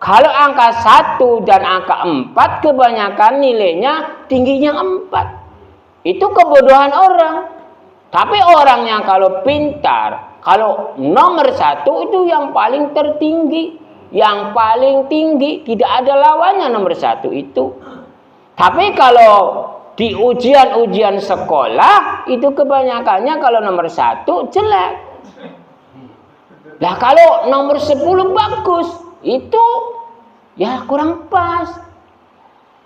kalau angka 1 dan angka 4 kebanyakan nilainya tingginya 4. Itu kebodohan orang. Tapi orang yang kalau pintar, kalau nomor 1 itu yang paling tertinggi. Yang paling tinggi, tidak ada lawannya nomor 1 itu. Tapi kalau di ujian-ujian sekolah, itu kebanyakannya kalau nomor 1 jelek. Nah kalau nomor 10 bagus, itu ya kurang pas.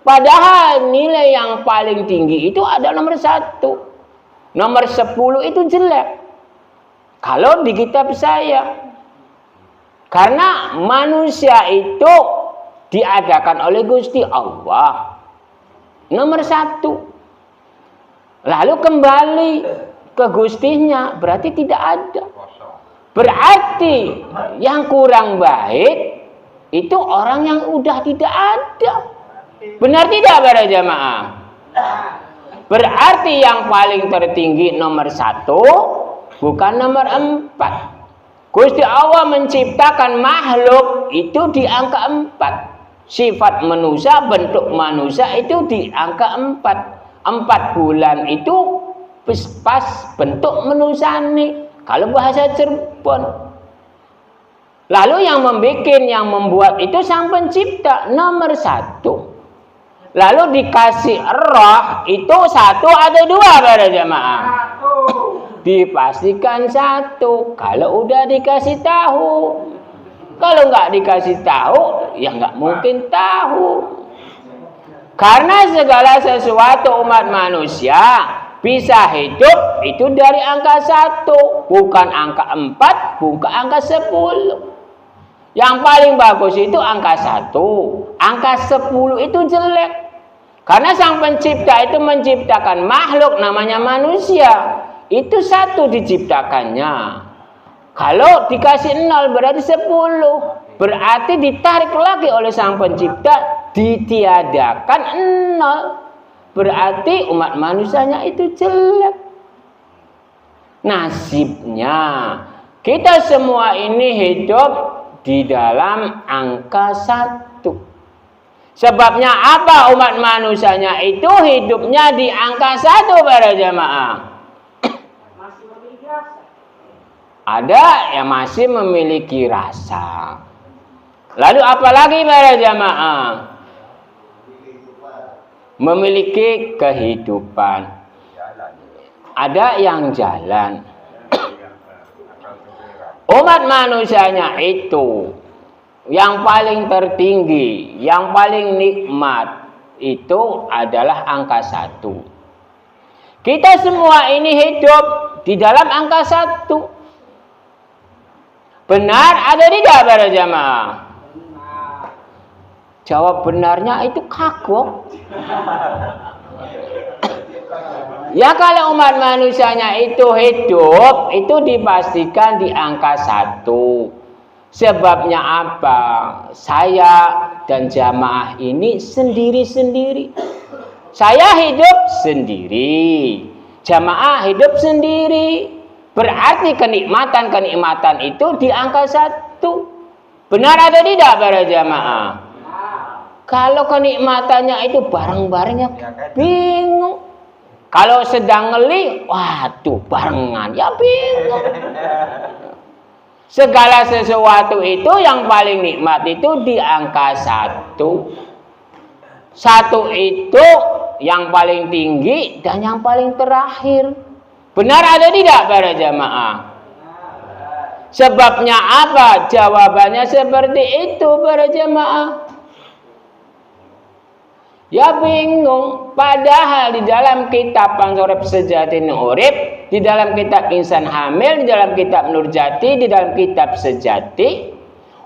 Padahal nilai yang paling tinggi itu ada nomor 1. Nomor 10 itu jelek. Kalau di kitab saya. Karena manusia itu diadakan oleh Gusti Allah. Nomor 1. Lalu kembali ke Gustinya, berarti tidak ada. Berarti yang kurang baik itu orang yang udah tidak ada. Benar tidak para jamaah? Berarti yang paling tertinggi nomor 1, bukan nomor 4. Gusti Allah menciptakan makhluk itu di angka 4. Sifat manusia, bentuk manusia itu di angka 4. 4 bulan itu pas bentuk manusia nih. Kalau bahasa Cirebon. Lalu yang membuat itu sang pencipta nomor 1. Lalu dikasih roh itu 1 atau 2 para jamaah? Dipastikan 1. Kalau udah dikasih tahu. Kalau nggak dikasih tahu, ya nggak mungkin tahu. Karena segala sesuatu umat manusia bisa hidup itu dari angka 1, bukan angka 4, bukan angka 10. Yang paling bagus itu angka 1. Angka 10 itu jelek. Karena sang pencipta itu menciptakan makhluk namanya manusia. Itu 1 diciptakannya. Kalau dikasih 0 berarti 10. Berarti ditarik lagi oleh sang pencipta, ditiadakan 0. Berarti umat manusianya itu jelek. Nasibnya kita semua ini hidup di dalam angka 1. Sebabnya apa? Umat manusianya itu hidupnya di angka 1 para jamaah. Ada yang masih memiliki rasa. Lalu apalagi para jamaah? Memiliki kehidupan. Ada yang jalan. Umat manusianya itu yang paling tertinggi, yang paling nikmat itu adalah angka 1. Kita semua ini hidup di dalam angka 1. Benar atau tidak para jamaah? Jawab benarnya itu kagok. Ya kalau umat manusianya itu hidup, itu dipastikan di angka 1. Sebabnya apa? Saya dan jamaah ini sendiri-sendiri. Saya hidup sendiri. Jamaah hidup sendiri. Berarti kenikmatan-kenikmatan itu di angka 1. Benar atau tidak para jamaah? Kalau kenikmatannya itu bareng-barengnya bingung. Kalau sedang ngeli, waduh barengan, ya bingung. Segala sesuatu itu yang paling nikmat itu di angka 1. 1 itu yang paling tinggi dan yang paling terakhir. Benar ada tidak para jamaah? Sebabnya apa? Jawabannya seperti itu para jamaah. Ya bingung. Padahal di dalam kitab Pansorep Sejatin Urip, di dalam kitab Insan Hamil, di dalam kitab Nurjati, di dalam kitab Sejati,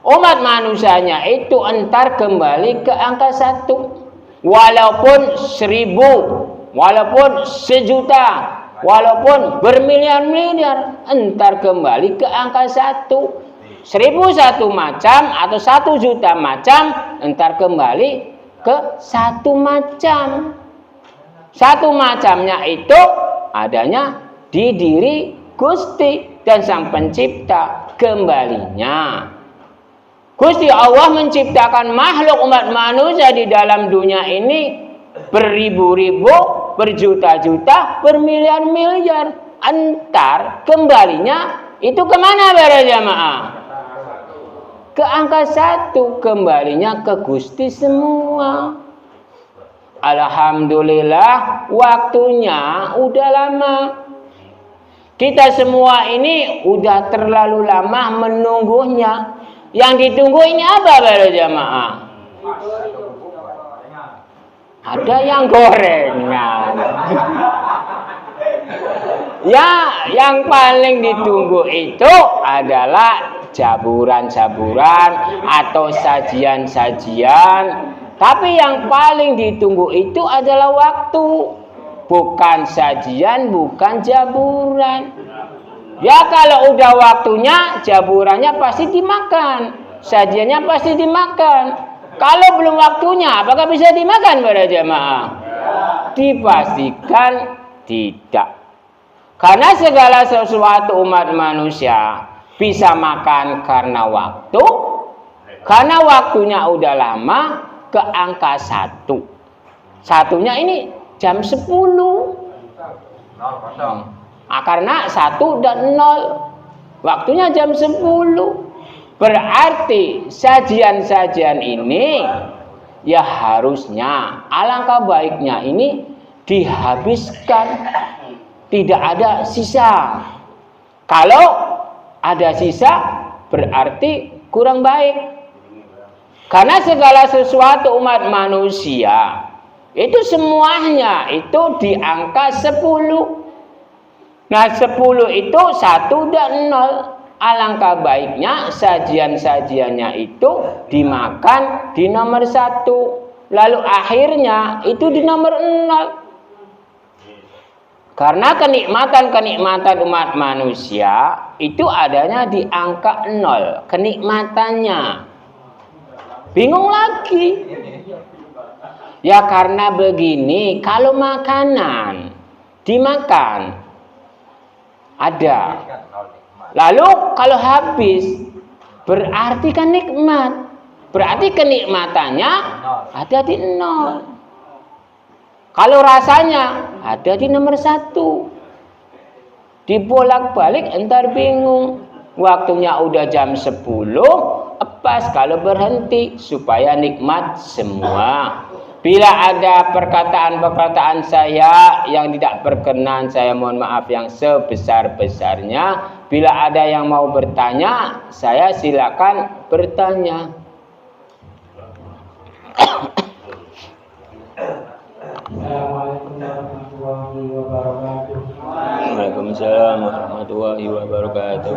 umat manusianya itu entar kembali ke angka 1. Walaupun 1000, walaupun 1.000.000, walaupun bermiliar-miliar, entar kembali ke angka 1. 1001 macam atau 1.000.000 macam, entar kembali ke 1 macam. 1 macamnya itu adanya di diri Gusti dan Sang Pencipta kembalinya. Gusti Allah menciptakan makhluk umat manusia di dalam dunia ini beribu-ribu, berjuta-juta, bermiliar-miliar. Entar kembalinya itu kemana para jamaah? Ke angka 1, kembalinya ke Gusti semua. Alhamdulillah waktunya udah lama. Kita semua ini udah terlalu lama menunggunya. Yang ditunggu ini apa para jamaah? Ada yang gorengan. Ya, yang paling ditunggu itu adalah jaburan-jaburan atau sajian-sajian. Tapi yang paling ditunggu itu adalah waktu. Bukan sajian, bukan jaburan. Ya kalau udah waktunya, jaburannya pasti dimakan. Sajiannya pasti dimakan. Kalau belum waktunya, apakah bisa dimakan para jamaah? Dipastikan tidak. Karena segala sesuatu umat manusia bisa makan karena waktu, karena waktunya udah lama, ke angka 1. Satunya ini jam 10. Karena 1 dan 0. Waktunya jam 10. Berarti sajian-sajian ini ya harusnya, alangkah baiknya ini dihabiskan. Tidak ada sisa. Kalau ada sisa berarti kurang baik. Karena segala sesuatu umat manusia itu semuanya itu di angka 10. Nah 10 itu 1 dan 0. Alangkah baiknya sajian-sajiannya itu dimakan di nomor 1. Lalu akhirnya itu di nomor 0. Karena kenikmatan-kenikmatan umat manusia itu adanya di angka 0. Kenikmatannya. Bingung lagi. Ya karena begini, kalau makanan dimakan ada. Lalu kalau habis berarti kan nikmat. Berarti kenikmatannya ada di 0. Kalau rasanya ada di nomor 1. Dibolak-balik entar bingung. Waktunya udah jam 10. Pas kalau berhenti supaya nikmat semua. Bila ada perkataan-perkataan saya yang tidak berkenan, saya mohon maaf yang sebesar-besarnya. Bila ada yang mau bertanya, saya silakan bertanya. Assalamualaikum warahmatullahi wabarakatuh. Waalaikumsalam warahmatullahi wabarakatuh.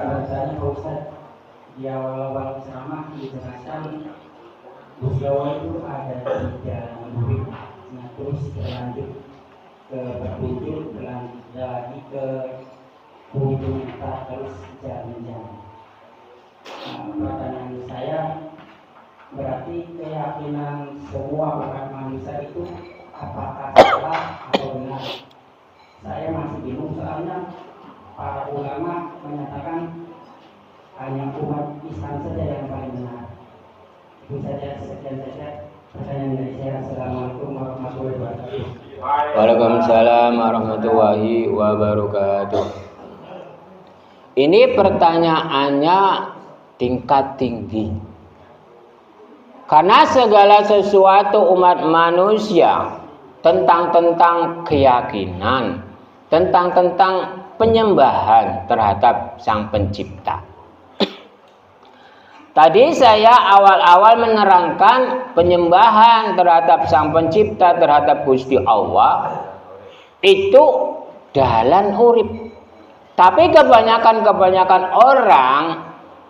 Di awal-awal ceramah dijelaskan Jawa itu ada 3 murid. Nah terus berlanjut ke berkunjung, berlanjut lagi ke kunjung terus jalan-jalan. Nah, pertanyaan saya berarti keyakinan semua umat manusia itu apakah salah atau benar? Saya masih bingung soalnya para ulama menyatakan hanya umat Islam saja yang paling benar. Itu saja, sekian saja pertanyaan dari saya. Assalamualaikum warahmatullahi wabarakatuh. Waalaikumsalam warahmatullahi wabarakatuh. Ini pertanyaannya tingkat tinggi. Karena segala sesuatu umat manusia tentang keyakinan, tentang penyembahan terhadap Sang Pencipta. Tadi saya awal-awal menerangkan penyembahan terhadap Sang Pencipta, terhadap Gusti Allah itu dalan urip. Tapi kebanyakan orang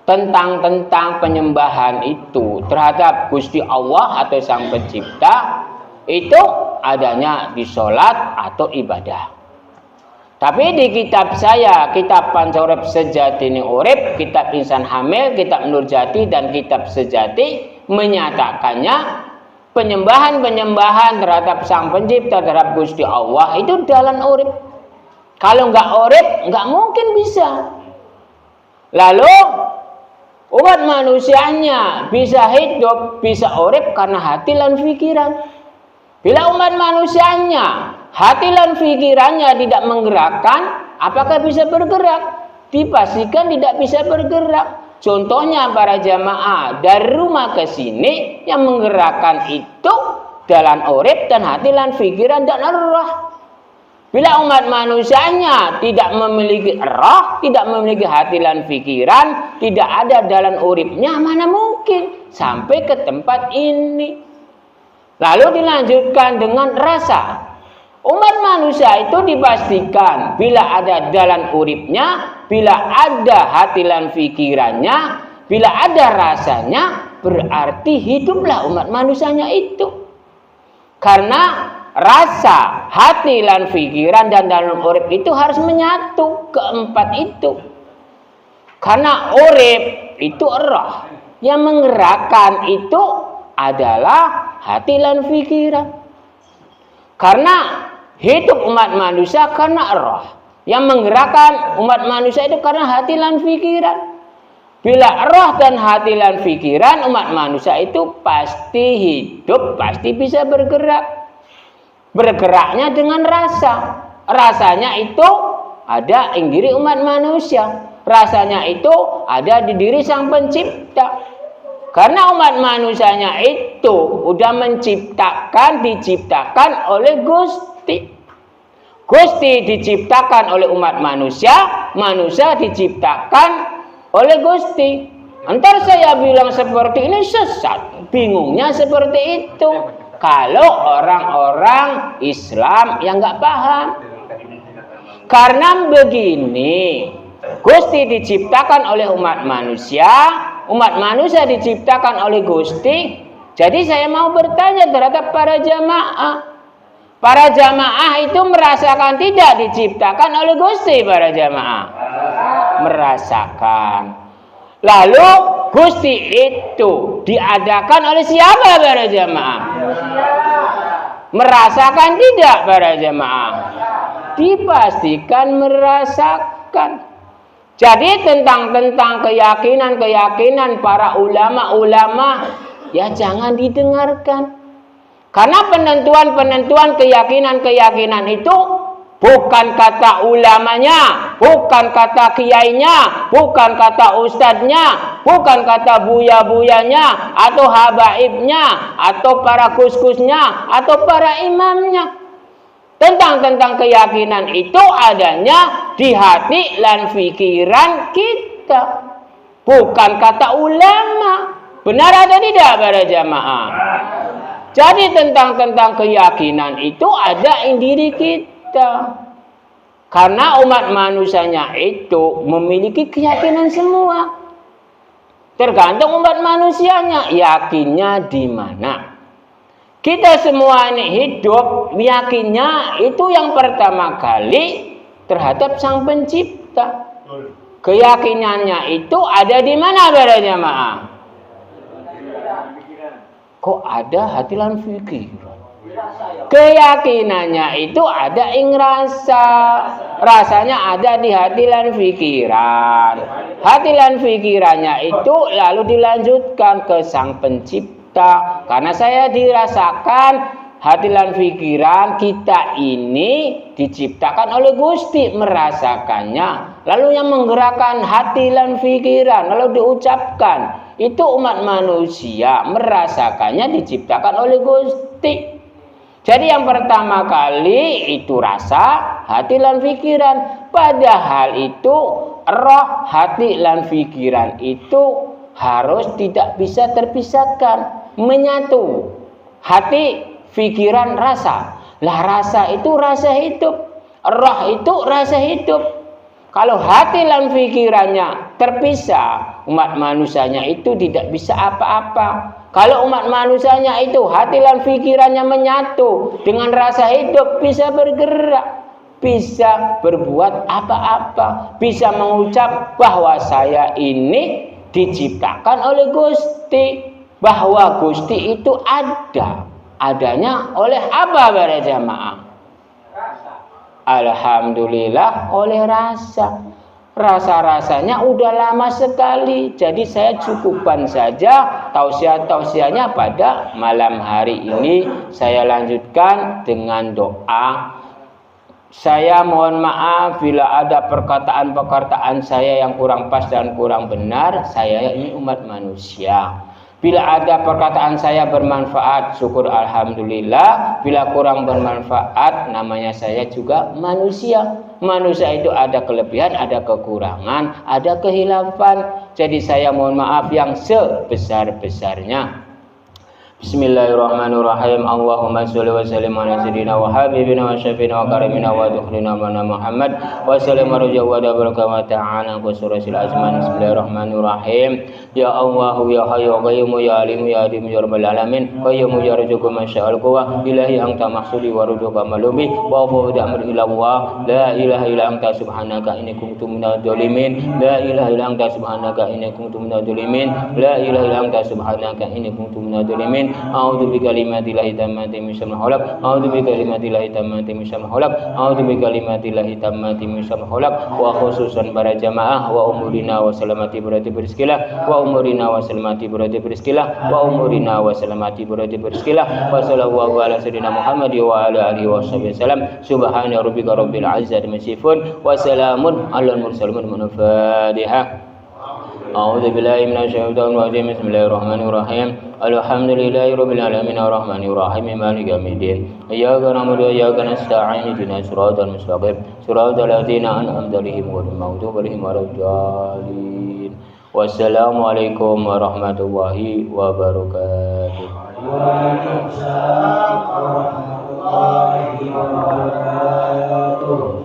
tentang penyembahan itu terhadap Gusti Allah atau Sang Pencipta itu adanya di sholat atau ibadah. Tapi di kitab saya, kitab Pancorep Sejati Ni Urip, kitab Insan Hamil, kitab Nur Jati, dan kitab Sejati menyatakannya penyembahan terhadap Sang Pencipta, terhadap Gusti Allah itu dalan urip. Kalau nggak urip, nggak mungkin bisa. Lalu umat manusianya bisa hidup, bisa urip karena hati dan pikiran. Bila umat manusianya hati dan pikirannya tidak menggerakkan, apakah bisa bergerak? Dipastikan tidak bisa bergerak. Contohnya para jamaah dari rumah ke sini yang menggerakkan itu dalam urip dan hati dan pikiran dan roh. Bila umat manusianya tidak memiliki roh, tidak memiliki hati dan pikiran, tidak ada dalam uripnya, mana mungkin sampai ke tempat ini. Lalu dilanjutkan dengan rasa. Umat manusia itu dipastikan bila ada dalam uripnya, bila ada hati dan pikirannya, bila ada rasanya, berarti hiduplah umat manusianya itu. Karena rasa, hati dan pikiran dan dalam urip itu harus menyatu, keempat itu. Karena urip itu roh, yang menggerakkan itu adalah hati dan pikiran. Karena hidup umat manusia karena roh, yang menggerakkan umat manusia itu karena hati dan pikiran. Bila roh dan hati dan pikiran umat manusia itu pasti hidup, pasti bisa bergerak. Bergeraknya dengan rasa. Rasanya itu ada di diri umat manusia. Rasanya itu ada di diri Sang Pencipta. Karena umat manusianya itu udah diciptakan oleh Gusti. Gusti diciptakan oleh umat manusia, manusia diciptakan oleh Gusti. Entar saya bilang seperti ini sesat, bingungnya seperti itu. Kalau orang-orang Islam yang nggak paham. Karena begini, Gusti diciptakan oleh umat manusia diciptakan oleh Gusti. Jadi saya mau bertanya terhadap para jamaah. Para jamaah itu merasakan tidak diciptakan oleh Gusti para jamaah? Merasakan. Lalu Gusti itu diadakan oleh siapa para jamaah? Merasakan tidak para jamaah? Dipastikan merasakan. Jadi tentang keyakinan para ulama ya jangan didengarkan. Karena penentuan keyakinan itu bukan kata ulamanya, bukan kata kiainya, bukan kata ustadznya, bukan kata buya-buyanya, atau habaibnya, atau para kuskusnya, atau para imamnya. Tentang keyakinan itu adanya di hati dan pikiran kita, bukan kata ulama. Benar atau tidak para jamaah? Jadi tentang keyakinan itu ada di diri kita. Karena umat manusianya itu memiliki keyakinan semua. Tergantung umat manusianya yakinnya di mana. Kita semua ini hidup yakinnya itu yang pertama kali terhadap Sang Pencipta. Keyakinannya itu ada di mana para jamaah? Kok ada hati dan pikiran? Keyakinannya itu ada ing rasa. Rasanya ada di hati dan pikiran. Hati dan pikirannya itu lalu dilanjutkan ke Sang Pencipta. Karena saya dirasakan hati lan pikiran kita ini diciptakan oleh Gusti, merasakannya. Lalu yang menggerakkan hati lan pikiran lalu diucapkan, itu umat manusia merasakannya diciptakan oleh Gusti. Jadi yang pertama kali itu rasa, hati lan pikiran. Padahal itu roh, hati lan pikiran itu harus tidak bisa terpisahkan, menyatu. Hati, pikiran, rasa. Lah rasa itu rasa hidup, roh itu rasa hidup. Kalau hati dan pikirannya terpisah, umat manusianya itu tidak bisa apa-apa. Kalau umat manusianya itu hati dan pikirannya menyatu dengan rasa hidup, bisa bergerak, bisa berbuat apa-apa, bisa mengucap bahwa saya ini diciptakan oleh Gusti, bahwa Gusti itu adanya oleh apa para jamaah? Alhamdulillah oleh rasa. Rasa-rasanya udah lama sekali. Jadi saya cukupkan saja tausiah-tausiahnya pada malam hari ini. Saya lanjutkan dengan doa. Saya mohon maaf bila ada perkataan-perkataan saya yang kurang pas dan kurang benar. Saya ini umat manusia. Bila ada perkataan saya bermanfaat, syukur alhamdulillah. Bila kurang bermanfaat, namanya saya juga manusia. Manusia itu ada kelebihan, ada kekurangan, ada kehilafan. Jadi saya mohon maaf yang sebesar-besarnya. Bismillahirrahmanirrahim. Allahumma sholli wa sallim ala sayyidina wa habibina wa syafiina wa karimina wa dukhrina mana Muhammad wa sallim arja wa baraka wa ta'ala wa surasil azman. Bismillahirrahmanirrahim. Ya Allah ya hayyu qayyum ya alim ya adim ya rabbal alamin qayyum ya razuqu masya'al quwa ilahi anta mahsudi wa ruduka malumi wa fawda amri ila Allah la ilaha illa anta subhanaka inni kuntu minadh dhalimin la ilaha illa anta subhanaka inni kuntu minadh dhalimin la ilaha illa anta subhanaka inni kuntu minadh dhalimin. A'udzu bikalimatillahi tammati min syarri ma khalaq. A'udzu bikalimatillahi tammati min syarri ma khalaq. A'udzu bikalimatillahi tammati min syarri ma khalaq. Wa khususan para jamaah wa umurina wa salamati berarti berizkilah wa umurina wa salamati berarti berizkilah wa umurina wa salamati berarti berizkilah wa sallallahu ala sayyidina Muhammad wa ala alihi washabihi wasallam. Subhana rabbika rabbil izzati amma yasifun wa salamun alal mursalin. Al-Fatihah. A'udzu billahi minasyaitonir rajim. Bismillahirrahmanirrahim. Alhamdulillahirabbil alamin arrahmanir rahim maliki yaumiddin. Iyyaka na'budu wa iyyaka nasta'in ihdinas siratal mustaqim siratal ladzina an'amta 'alaihim ghairil maghdubi 'alaihim waladdallin. Wassalamualaikum warahmatullahi wabarakatuh. Waalaikumsalam warahmatullahi wabarakatuh.